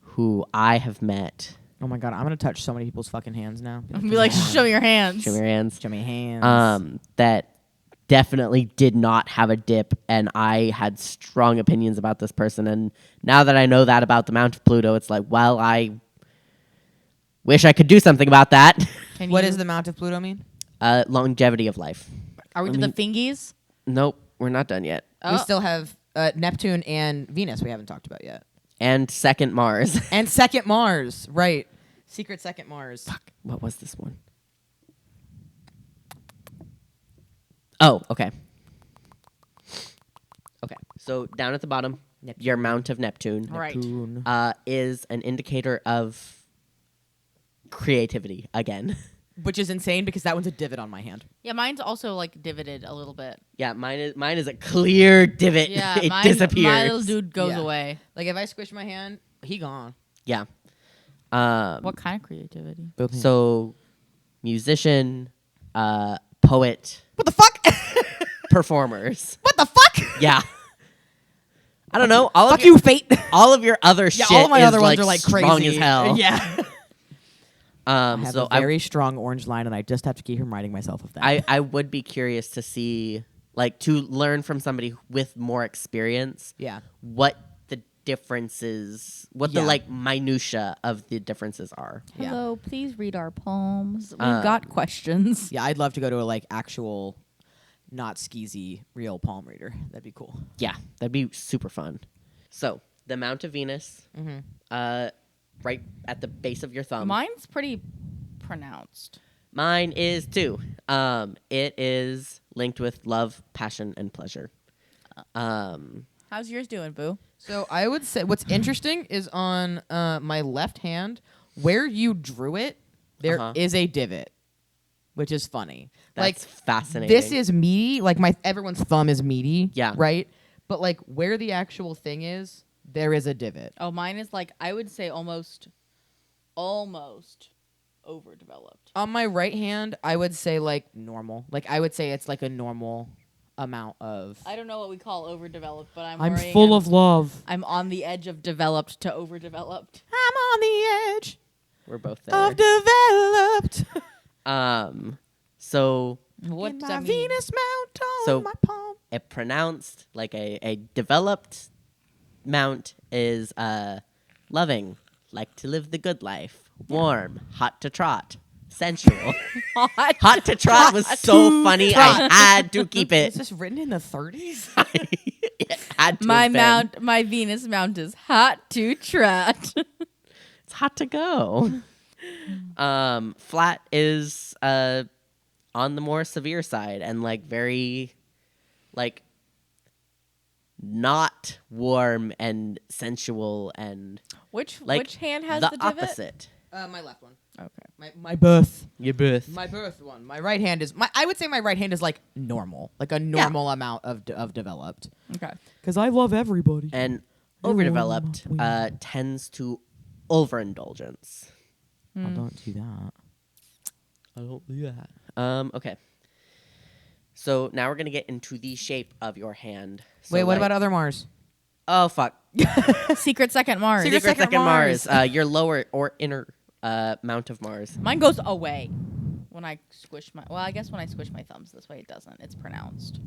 who I have met. Oh my god, I'm gonna touch so many people's fucking hands now. Be like, show me your hands. Show me your hands. Show me your hands. That definitely did not have a dip, and I had strong opinions about this person. And now that I know that about the Mount of Pluto, it's like, well, I wish I could do something about that. What does the Mount of Pluto mean? Longevity of life. Are we to the fingies? Nope, we're not done yet. Oh. We still have Neptune and Venus. We haven't talked about yet. And second Mars. And second Mars, right? Secret second Mars. Fuck, what was this one? Oh, okay. Okay, so down at the bottom, your Mount of Neptune. Right. Neptune. Is an indicator of creativity again. Which is insane because that one's a divot on my hand. Yeah, mine's also like divoted a little bit. Yeah, mine is a clear divot. Yeah, it mine, disappears. my little dude goes Yeah. away. Like if I squish my hand, he gone. Yeah. What kind of creativity? Both hands. So, musician, poet, What the fuck? performers. What the fuck? Yeah. I don't know. All Fuck of your, you, fate. all of your other Yeah, shit all of my is other ones like are like strong crazy as hell. Yeah. I have So a very strong orange line, and I just have to keep reminding myself of that. I would be curious to see, like, to learn from somebody with more experience, yeah. what the differences, what the Yeah. like minutia of the differences are. Yeah. Hello, please read our palms. We've Uh, got questions. Yeah, I'd love to go to a like actual, not skeezy, real palm reader. That'd be cool. Yeah, that'd be super fun. So the Mount of Venus, right at the base of your thumb. Mine's pretty pronounced. Mine is too. It is linked with love, passion, and pleasure. How's yours doing, Boo? So I would say what's interesting is on my left hand, where you drew it, there is Uh-huh. a divot, which is funny. That's like fascinating. this is meaty. Like everyone's thumb is meaty. Yeah. Right. But like where the actual thing is, there is a divot. Oh, mine is like I would say almost overdeveloped. On my right hand, I would say like normal. Like I would say it's like a normal amount of. I don't know what we call overdeveloped, but I'm full of love. I'm on the edge of developed to overdeveloped. I'm on the edge We're both there. of developed. So What In does my that mean? Venus mount on So- my palm. it pronounced like a developed mount is loving, like to live the good life, warm, hot to trot, sensual. Hot to trot was so funny. I had to keep Is it. this written in the 30s? It had to My have been. mount, my Venus mount is hot to trot. It's hot to go. Flat is on the more severe side and like very like not warm and sensual and Which like hand has the the divot? opposite. My left one. Okay. My birth. Your birth. My birth one. My right hand is I would say my right hand is like normal. Like a normal amount of developed. Okay. Cuz I love everybody. And You're overdeveloped one tends to overindulgence. I don't do that. I don't do that. Okay. So now we're gonna get into the shape of your hand. So Wait, what like- about other Mars? Oh fuck. Secret second Mars. Secret Second Mars. Mars. Your lower or inner mount of Mars. Mine goes away when I squish my. Well, I guess when I squish my thumbs this way, it doesn't. It's pronounced.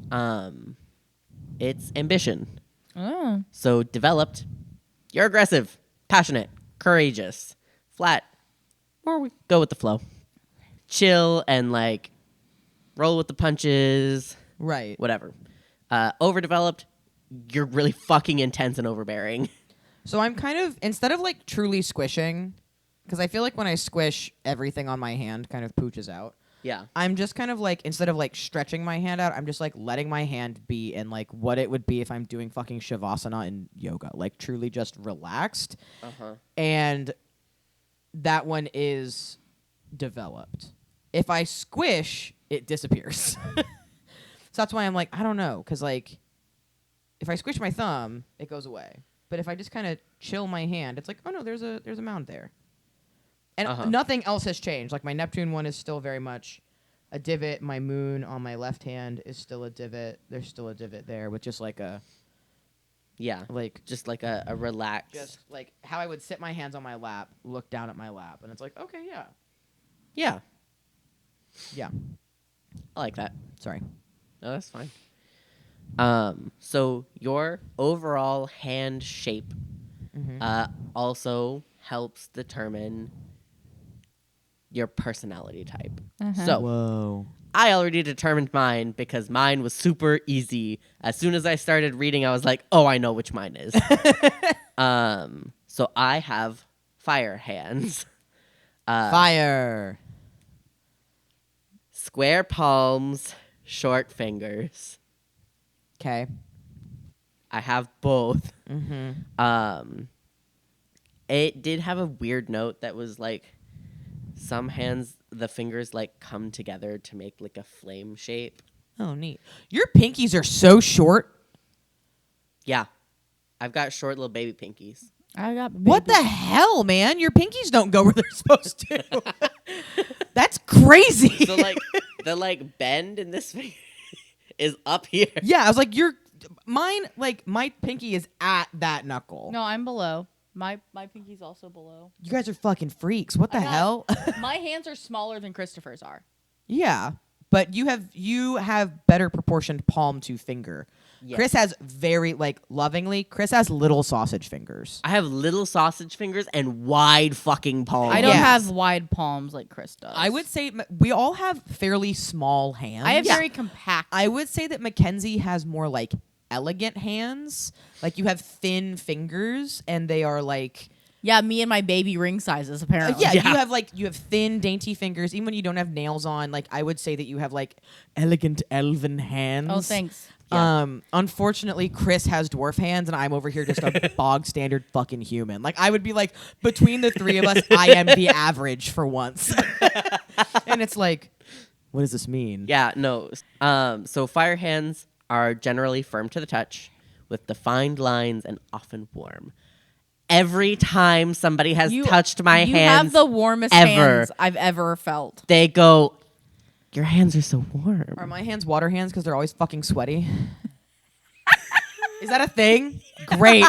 It's ambition. Oh. So developed, you're aggressive, passionate, courageous. Flat, or we go with the flow. Chill and like roll with the punches, Right. whatever. Overdeveloped, you're really fucking intense and overbearing. So I'm kind of, instead of like truly squishing, because I feel like when I squish, everything on my hand kind of pooches out. Yeah. I'm just kind of like, instead of like stretching my hand out, I'm just like letting my hand be in like what it would be if I'm doing fucking shavasana in yoga. Like truly just relaxed. Uh-huh. And that one is developed. If I squish, it disappears. So that's why I'm like, I don't know. Because like, if I squish my thumb, it goes away. But if I just kind of chill my hand, it's like, oh no, there's a mound there. And nothing else has changed. Like my Neptune one is still very much a divot. My moon on my left hand is still a divot. There's still a divot there with just like a Just like a relaxed. just like how I would sit my hands on my lap, look down at my lap, and it's like, okay, yeah. Yeah. Yeah. I like that. Sorry. No, that's fine. So your overall hand shape also helps determine your personality type. So Whoa. I already determined mine because mine was super easy. As soon as I started reading, I was like, oh, I know which mine is. So I have fire hands. Fire. Square palms, short fingers. Okay. I have both. Mm-hmm. It did have a weird note that was like some hands, the fingers like come together to make like a flame shape. Oh, neat. Your pinkies are so short. Yeah. I've got short little baby pinkies. I got What the hell, man? Your pinkies don't go where they're supposed to. That's crazy. So like the like bend in this finger is up here. Yeah, I was like, mine, like my pinky is at that knuckle. No, I'm below. My pinky's also below. You guys are fucking freaks. What the hell? My hands are smaller than Christopher's are. Yeah, but you have better proportioned palm to finger. Yes. Chris has very lovingly. Chris has little sausage fingers. I have little sausage fingers and wide fucking palms. I don't Yes. have wide palms like Chris does. I would say we all have fairly small hands. I have very compact. I would say that Mackenzie has more like elegant hands. Like you have thin fingers, and they are like. Yeah, me and my baby ring sizes apparently. Yeah, you have thin, dainty fingers. Even when you don't have nails on, like I would say that you have like elegant elven hands. Oh, thanks. Yeah. Unfortunately, Chris has dwarf hands, and I'm over here just a bog standard fucking human. Like I would be like, between the three of us, I am the average for once. And it's like, what does this mean? Yeah, no. So fire hands are generally firm to the touch, with defined lines and often warm. Every time somebody has touched my hands, you have the warmest ever, hands I've ever felt. they go, your hands are so warm. Are my hands water hands because they're always fucking sweaty? Is that a thing? Great.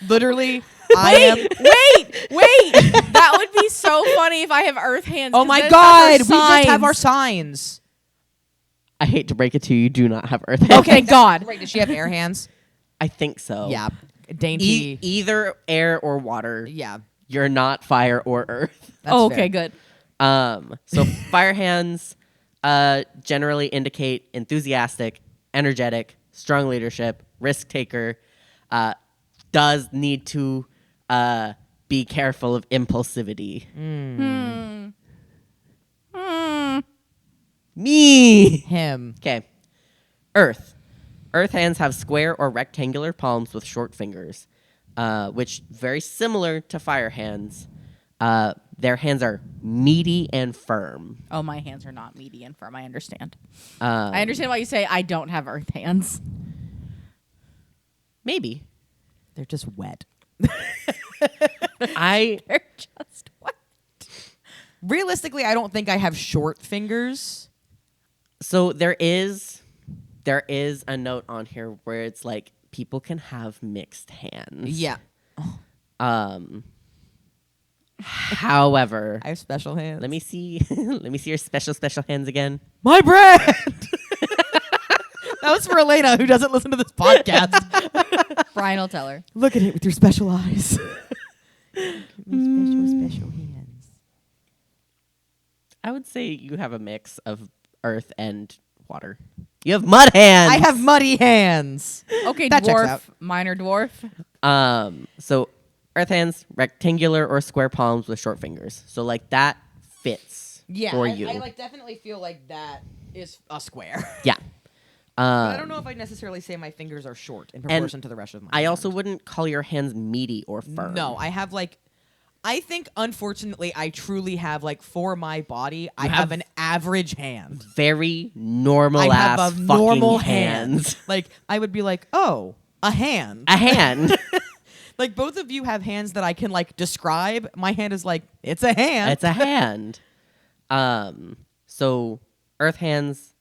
Literally, I am. Wait! That would be so funny if I have earth hands. Oh 'cause my then god, it's we our just have our signs. signs. I hate to break it to you, you do not have earth hands. Okay, God. Right, does she have air hands? I think so. Yeah. Dainty. Either air or water. Yeah. You're not fire or earth. That's Oh, fair. okay, good. So fire hands generally indicate enthusiastic, energetic, strong leadership, risk taker, does need to be careful of impulsivity. Me. Him. Okay. Earth. Earth hands have square or rectangular palms with short fingers, which very similar to fire hands. Their hands are meaty and firm. Oh, my hands are not meaty and firm. I understand. I understand why you say I don't have earth hands. Maybe. They're just wet. They're just what? Realistically, I don't think I have short fingers. So there is a note on here where it's like people can have mixed hands. Yeah. However, I have special hands. let me see your special hands again. My brand. That was for Elena, who doesn't listen to this podcast. Brian will tell her. Look at it with your special eyes. special hands. I would say you have a mix of earth and water. You have mud hands. I have muddy hands. Okay, That checks dwarf, out. minor dwarf. So earth hands, rectangular or square palms with short fingers. So like that fits for you. I like definitely feel like that is a square. Yeah. But I don't know if I necessarily say my fingers are short in proportion to the rest of my I hand. also wouldn't call your hands meaty or firm. No, I have like, I think unfortunately I truly have like for my body, I have have an average hand. Very normal I have ass a fucking normal hands. hand. Like I would be like, oh, a hand. A hand. Like both of you have hands that I can like describe. My hand is like, it's a hand. It's a hand. So earth hands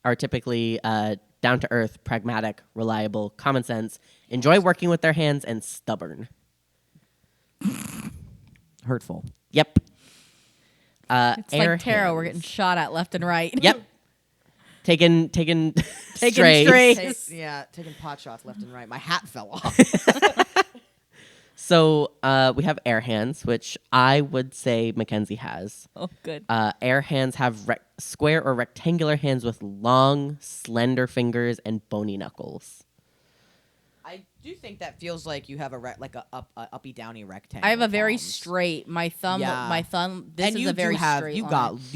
are typically down to earth, pragmatic, reliable, common sense, enjoy working with their hands, and stubborn. Hurtful. Yep. It's air like tarot. We're hands. getting shot at left and right. Yep. Taking Taking strays. strays. Taking pot shots left and right. My hat fell off. So we have air hands, which I would say Mackenzie has. Oh, good. Air hands have square or rectangular hands with long, slender fingers and bony knuckles. I do think that feels like you have a uppy downy rectangle. I have a very palms. straight. My thumb. Yeah. My thumb. This and is you a very do have straight you line.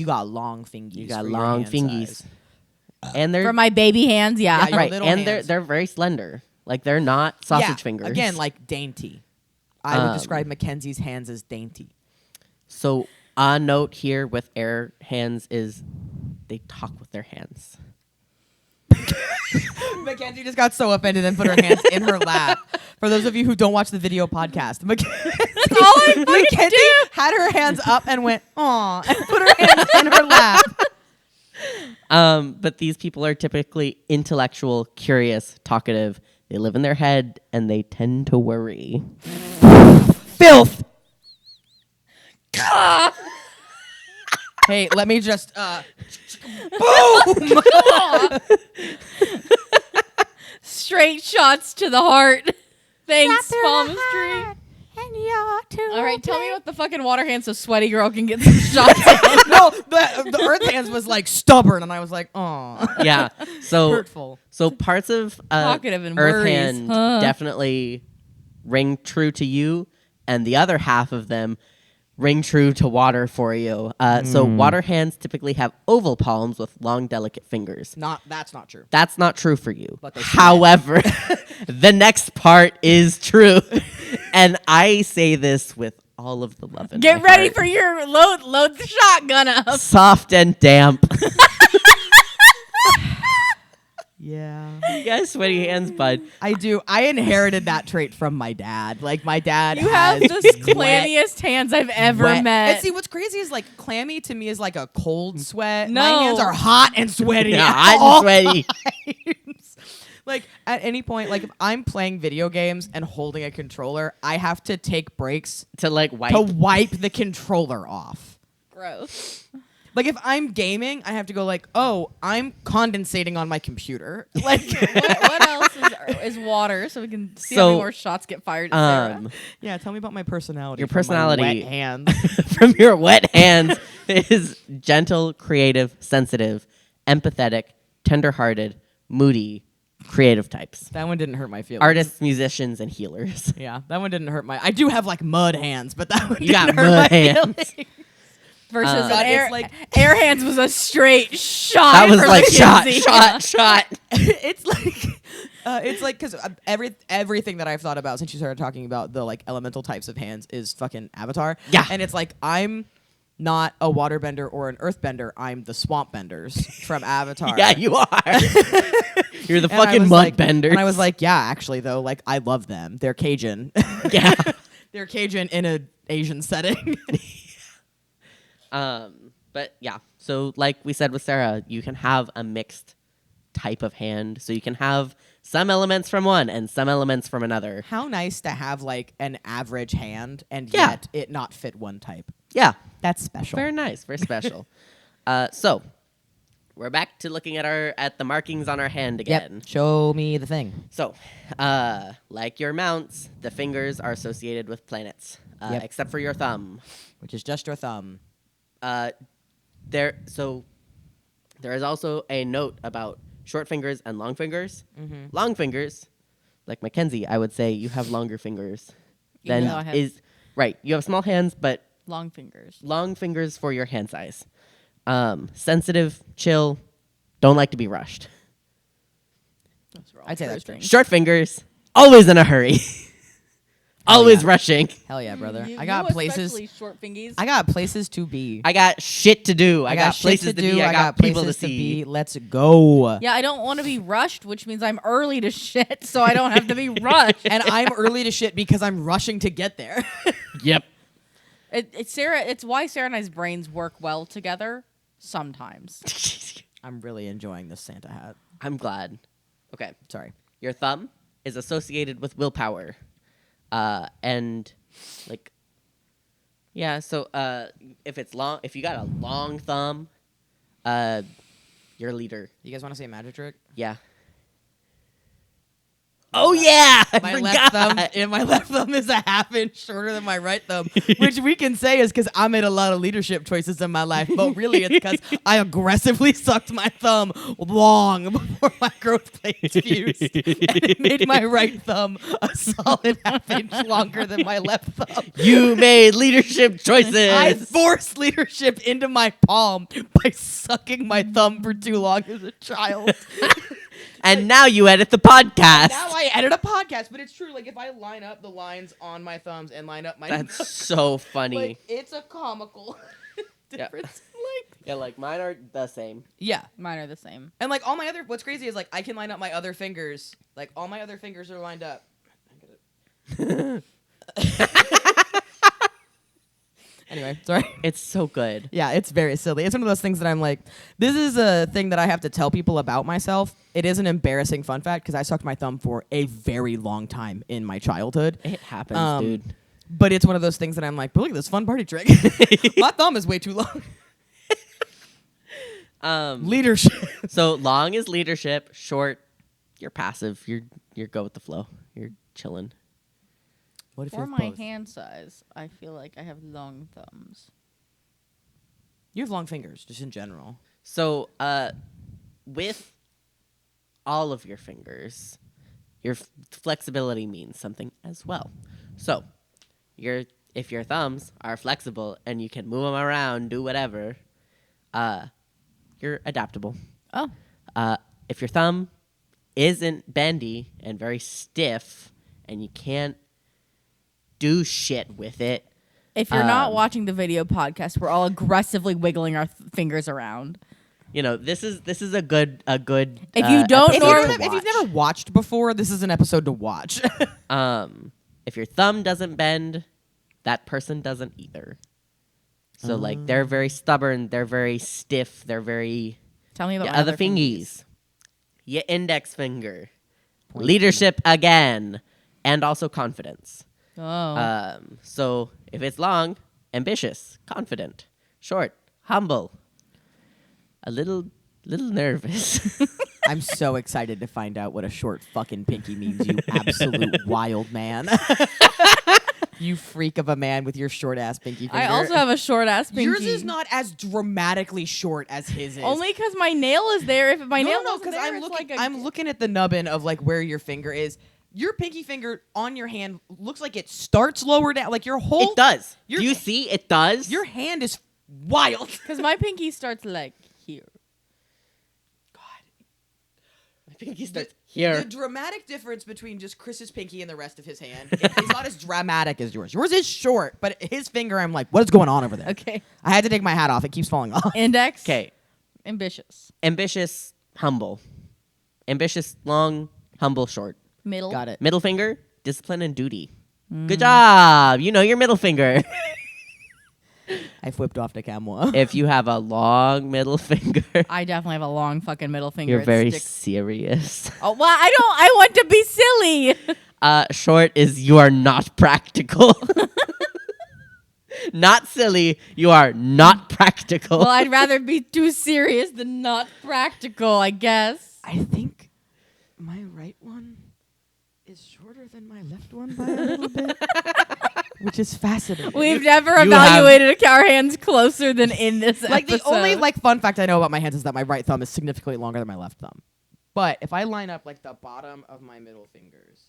got long fingies. You got for your long hand fingies. size. And they're for my baby hands. Yeah. Yeah, your right, little and hands. they're very slender. Like they're not sausage Yeah, fingers. Again, like dainty. I would Um, describe Mackenzie's hands as dainty. So a note here with air hands is they talk with their hands. Mackenzie just got so offended and put her hands in her lap. For those of you who don't watch the video podcast, That's all I fucking Mackenzie do. had her hands up and went, aw, and put her hands in her lap. But these people are typically intellectual, curious, talkative. They live in their head and they tend to worry. Filth. Hey, let me just boom. Straight shots to the heart. Thanks, Palmistry. All right, tell me what the fucking water hand so sweaty girl can get some shots in. No, the earth hands was like stubborn, and I was like, oh, Yeah. So hurtful. so parts of Talkative and earth worries. hand definitely ring true to you, and the other half of them ring true to water for you. So water hands typically have oval palms with long, delicate fingers. That's not true. That's not true for you. But they However, the next part is true. And I say this with all of the love in Get my ready heart. for your load the shotgun up. Soft and damp. Yeah. You guys sweaty hands, bud. I do. I inherited that trait from my dad. Like my dad You have has the wet- clammiest hands I've ever wet- met. And see, what's crazy is like clammy to me is like a cold sweat. No. My hands are hot and sweaty. Yeah, at hot all and sweaty. times. Like at any point, like if I'm playing video games and holding a controller, I have to take breaks To like wipe. to wipe the controller off. Gross. Like if I'm gaming, I have to go like, oh, I'm condensating on my computer. Like what else is water so we can see how So, many more shots get fired at Sarah? yeah, tell me about my personality. Your from my personality. wet hands. From your wet hands is gentle, creative, sensitive, empathetic, tender-hearted, moody, creative types. That one didn't hurt my feelings. Artists, musicians, and healers. Yeah, that one didn't hurt my. I do have like mud hands, but that one You didn't got hurt mud my hands. feelings. Versus But an air, it's like- air hands was a straight shot. That was for like shot, Mackenzie. shot. It's like because everything that I've thought about since you started talking about the like elemental types of hands is fucking Avatar. Yeah. And it's like I'm not a waterbender or an earthbender. I'm the swamp benders from Avatar. Yeah, you are. You're the And I fucking was mud like- benders. And I was like, yeah, actually though, like I love them. They're Cajun. yeah. They're Cajun in an Asian setting. But yeah, so like we said with Sarah, you can have a mixed type of hand. So you can have some elements from one and some elements from another. How nice to have like an average hand and Yeah. yet it not fit one type. Yeah, That's special. very nice, very special. So we're back to looking at the markings on our hand again. Yep. Show me the thing. So, like your mounts, the fingers are associated with planets, Yep. except for your thumb. Which is just your thumb. There is also a note about short fingers and long fingers. Mm-hmm. Long fingers, like Mackenzie, I would say you have longer fingers Even than though I have is right. You have small hands, but long fingers. long fingers for your hand size. Sensitive, chill, don't like to be rushed. That's wrong. I'd say that's true. Short fingers, always in a hurry. Always rushing. Hell yeah, brother. You I got places. especially short fingies. I got places to be. I got shit to do. I got shit places to do. be. I got people to places see. be. Let's go. Yeah, I don't want to be rushed, which means I'm early to shit, so I don't have to be rushed. And I'm early to shit because I'm rushing to get there. Yep. It's why Sarah and I's brains work well together sometimes. I'm really enjoying this Santa hat. I'm glad. Okay. Sorry. Your thumb is associated with willpower. And like, yeah, so if you got a long thumb, you're a leader. You guys want to see a magic trick? Yeah. Oh yeah, I My forgot. left thumb is a half inch shorter than my right thumb, which we can say is because I made a lot of leadership choices in my life, but really it's because I aggressively sucked my thumb long before my growth plates fused, and it made my right thumb a solid half inch longer than my left thumb. You made leadership choices. I forced leadership into my palm by sucking my thumb for too long as a child. And now you edit the podcast. Now I edit a podcast, but it's true. Like, if I line up the lines on my thumbs and line up my That's so funny. like, it's a comical difference. Yeah, like mine are the same. Yeah. Mine are the same. And, like, all my other... What's crazy is, like, I can line up my other fingers. Like, all my other fingers are lined up. Anyway, sorry. It's so good. Yeah, it's very silly. It's one of those things that I'm like, this is a thing that I have to tell people about myself. It is an embarrassing fun fact because I sucked my thumb for a very long time in my childhood. It happens, dude. But it's one of those things that I'm like, but look at this fun party trick. My thumb is way too long. Leadership. So long is leadership. Short, you're passive. You're go with the flow. You're chilling. What if For you're my both? hand size, I feel like I have long thumbs. You have long fingers, just in general. So, with all of your fingers, your flexibility means something as well. So, if your thumbs are flexible and you can move them around, do whatever, you're adaptable. Oh. If your thumb isn't bendy and very stiff and you can't do shit with it. If you're not watching the video podcast, we're all aggressively wiggling our fingers around. You know, this is a good. If you don't episode to If you've watch. never watched before, this is an episode to watch. If your thumb doesn't bend, that person doesn't either. So like they're very stubborn, they're very stiff, they're very Tell me about my other other fingies. Your index finger, leadership again, and also confidence. Oh. So if it's long, ambitious, confident, short, humble, a little nervous. I'm so excited to find out what a short fucking pinky means, you absolute wild man. You freak of a man with your short ass pinky finger. I also have a short ass pinky. Yours is not as dramatically short as his is. Only because my nail is there. If my nail no, wasn't because there, I'm it's looking. like a I'm looking at the nubbin of like where your finger is. Your pinky finger on your hand looks like it starts lower down. Like your whole. It does. Your- Do you see? It does. Your hand is wild. Because my pinky starts like here. My pinky starts The here. dramatic difference between just Chris's pinky and the rest of his hand is not as dramatic as yours. Yours is short, but his finger, I'm like, what is going on over there? Okay. I had to take my hat off. It keeps falling off. Index. Okay. Ambitious. Ambitious, humble. Ambitious, long, humble, short. Middle. Got it. Middle finger, discipline and duty. Good job. You know your middle finger. I flipped off to Camwa. If you have a long middle finger, I definitely have a long fucking middle finger. you're It very sticks- serious. Oh well, I want to be silly. Short is you are not practical. Not silly. You are not practical. Well, I'd rather be too serious than not practical, I guess. I think my right one is shorter than my left one by a little bit, which is fascinating. We've never evaluated our hands closer than in this Like episode. the only fun fact I know about my hands is that my right thumb is significantly longer than my left thumb. But if I line up like the bottom of my middle fingers,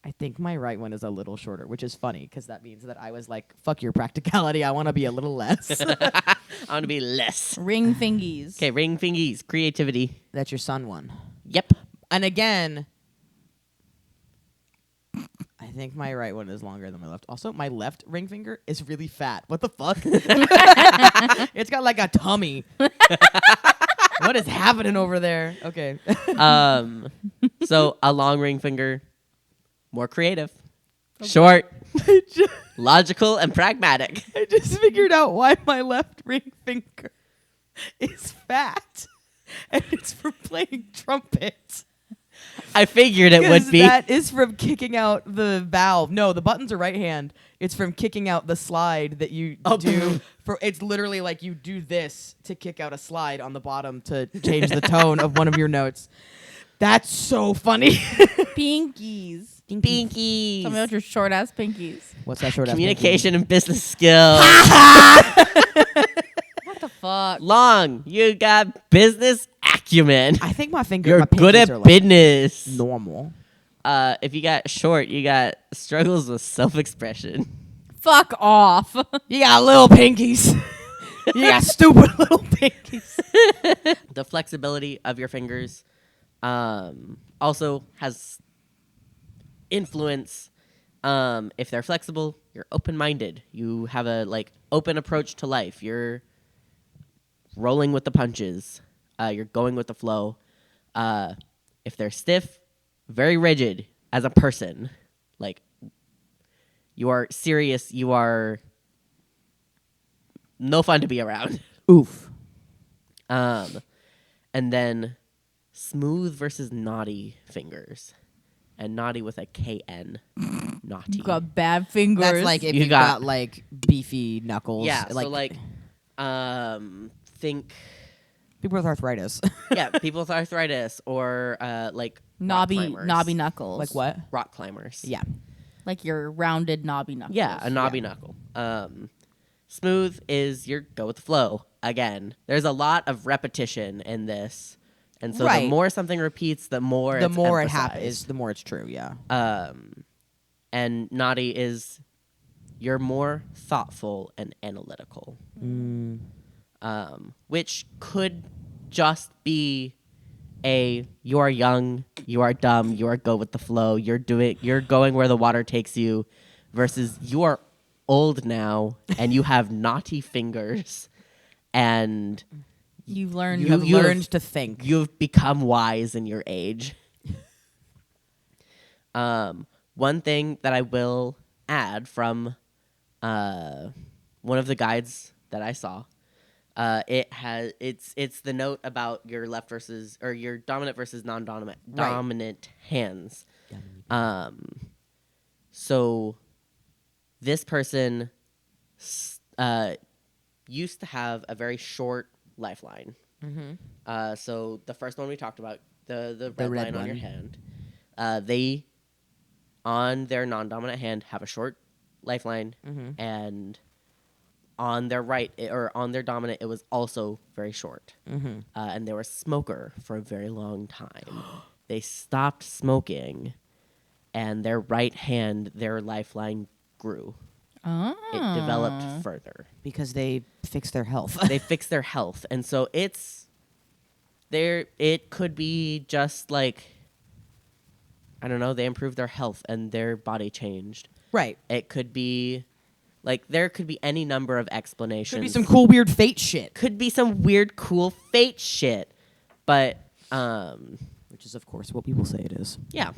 I think my right one is a little shorter, which is funny because that means that I was like, fuck your practicality. I want to be a little less. I want to be less. ring fingies. Okay, ring fingies, creativity. That's your sun one. Yep. And again, I think my right one is longer than my left. Also, my left ring finger is really fat. What the fuck? It's got like a tummy. What is happening over there? Okay. So a long ring finger, more creative. Okay. Short, logical, and pragmatic. I just figured out why my left ring finger is fat. And it's for playing trumpet. I figured it would be. That is from kicking out the valve. No, the buttons are right hand. It's from kicking out the slide that you do. It's literally like you do this to kick out a slide on the bottom to change the tone of one of your notes. That's so funny. Pinkies. Pinkies. Tell me about your short ass pinkies. What's that short? Communication and business skills. What the fuck? Long. You got business acumen. I think my finger. You're my good at are, like, business. normal. If you got short, you got struggles with self-expression. Fuck off. You got little pinkies. You got stupid little pinkies. The flexibility of your fingers also has influence. If they're flexible, you're open-minded. You have a open approach to life. You're rolling with the punches. You're going with the flow. If they're stiff, very rigid as a person. Like, you are serious. You are no fun to be around. Oof. And then smooth versus naughty fingers. And naughty with a KN. Naughty. You got bad fingers. That's like if you got like beefy knuckles. Yeah, like, think... people with arthritis. Yeah, people with arthritis or knobby rock knuckles. Like what? Rock climbers. Yeah. Like your rounded knobby knuckles. Yeah, a knobby knuckle. Smooth is your go with the flow. Again, there's a lot of repetition in this. And so the more something repeats, the more it happens. The more it's true, yeah. And naughty is you're more thoughtful and analytical. Which could just be you are young, you are dumb, you are go with the flow, you're going where the water takes you, versus you are old now and you have naughty fingers and you've learned to think. You've become wise in your age. One thing that I will add from one of the guides that I saw, it's the note about your left versus or your dominant versus dominant hands. So this person used to have a very short lifeline. So the first one we talked about, the red line on your hand, they on their non-dominant hand have a short lifeline, and on their right or on their dominant it was also very short, and they were a smoker for a very long time. They stopped smoking, and their right hand, their lifeline grew. It developed further because they fixed their health. They fixed their health, and so it could be just like, I don't know, they improved their health and their body changed. Right. It could be there could be any number of explanations. Could be some cool weird fate shit. Could be some weird cool fate shit. But which is of course what people say it is. Yeah.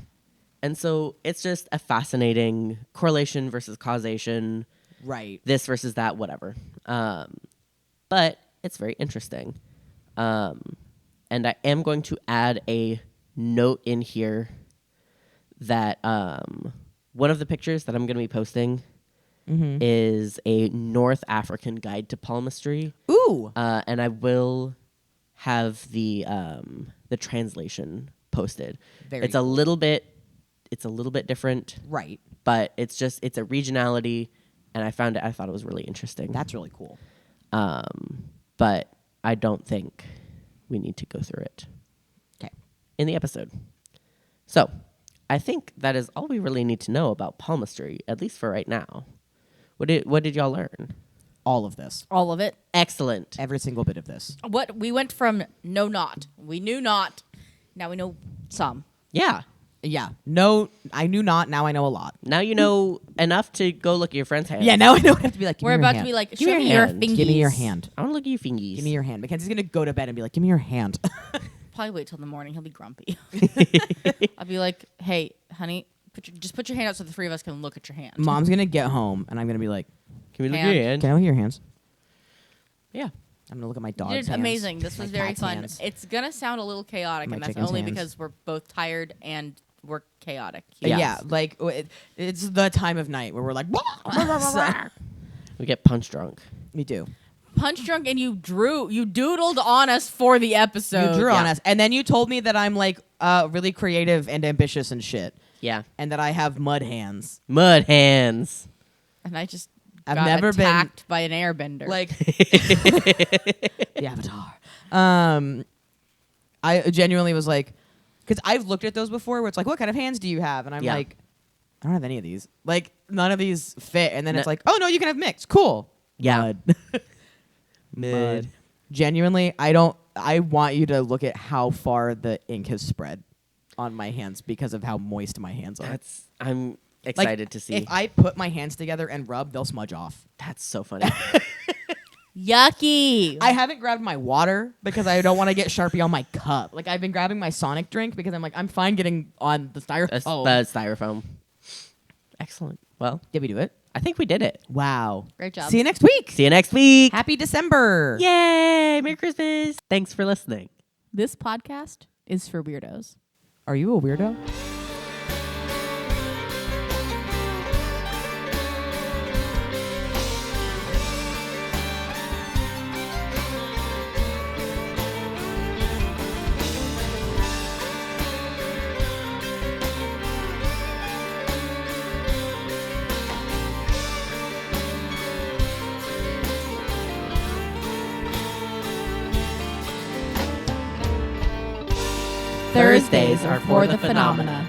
And so it's just a fascinating correlation versus causation. Right. This versus that, whatever. But it's very interesting. And I am going to add a note in here that one of the pictures that I'm going to be posting is a North African guide to palmistry. Ooh. And I will have the translation posted. Very it's a cool. little bit different, Right. but it's a regionality, and I thought it was really interesting. That's really cool. But I don't think we need to go through it Okay. in the episode. So I think that is all we really need to know about palmistry, at least for right now. What did y'all learn? All of this. All of it. Excellent. Every single bit of this. What we went from no not. We knew not. Now we know some. Yeah. Yeah. No, I knew not. Now I know a lot. Now you know enough to go look at your friend's hand. Yeah, now I don't have to be like, give We're me your about to hand. be like, Give show me me your your hand. fingies. Give me your hand. I want to look at your fingies. Give me your hand. Mackenzie's going to go to bed and be like, give me your hand. Probably wait till the morning. He'll be grumpy. I'll be like, hey, honey, just put your hand out so the three of us can look at your hand. Mom's going to get home and I'm going to be like, Can we look at Hand. your hand? can I look at your hands? Yeah. I'm going to look at my You dog's did hands. amazing. This my was very cat's fun. hands. It's going to sound a little chaotic, My and that's chicken's only hands. because we're both tired and we're chaotic. Yeah. Yeah, like it's the time of night where we're like, So- We get punch drunk. we do. Punch drunk, and you doodled on us for the episode. You drew on yeah. us, and then you told me that I'm like really creative and ambitious and shit, Yeah. and that I have mud hands. Mud hands. And I just I've got never been- attacked by an airbender. Like the Avatar. I genuinely was like, because I've looked at those before, where it's like, what kind of hands do you have? And I'm Yeah. like, I don't have any of these. Like none of these fit. And then No. it's like, oh no, you can have mixed. Cool. Yeah. Mud. Mud. Genuinely, I want you to look at how far the ink has spread on my hands because of how moist my hands are. I'm Like, excited to see. If I put my hands together and rub, they'll smudge off. That's so funny. Yucky. I haven't grabbed my water because I don't want to get Sharpie on my cup. Like I've been grabbing my Sonic drink because I'm like, I'm fine getting on the That's styrofoam. the styrofoam. Excellent. Well, Did we do it? I think we did it. Wow. Great job. See you next week. See you next week. Happy December. Yay! Merry Christmas. Thanks for listening. This podcast is for weirdos. Are you a weirdo? Thursdays are for the phenomena.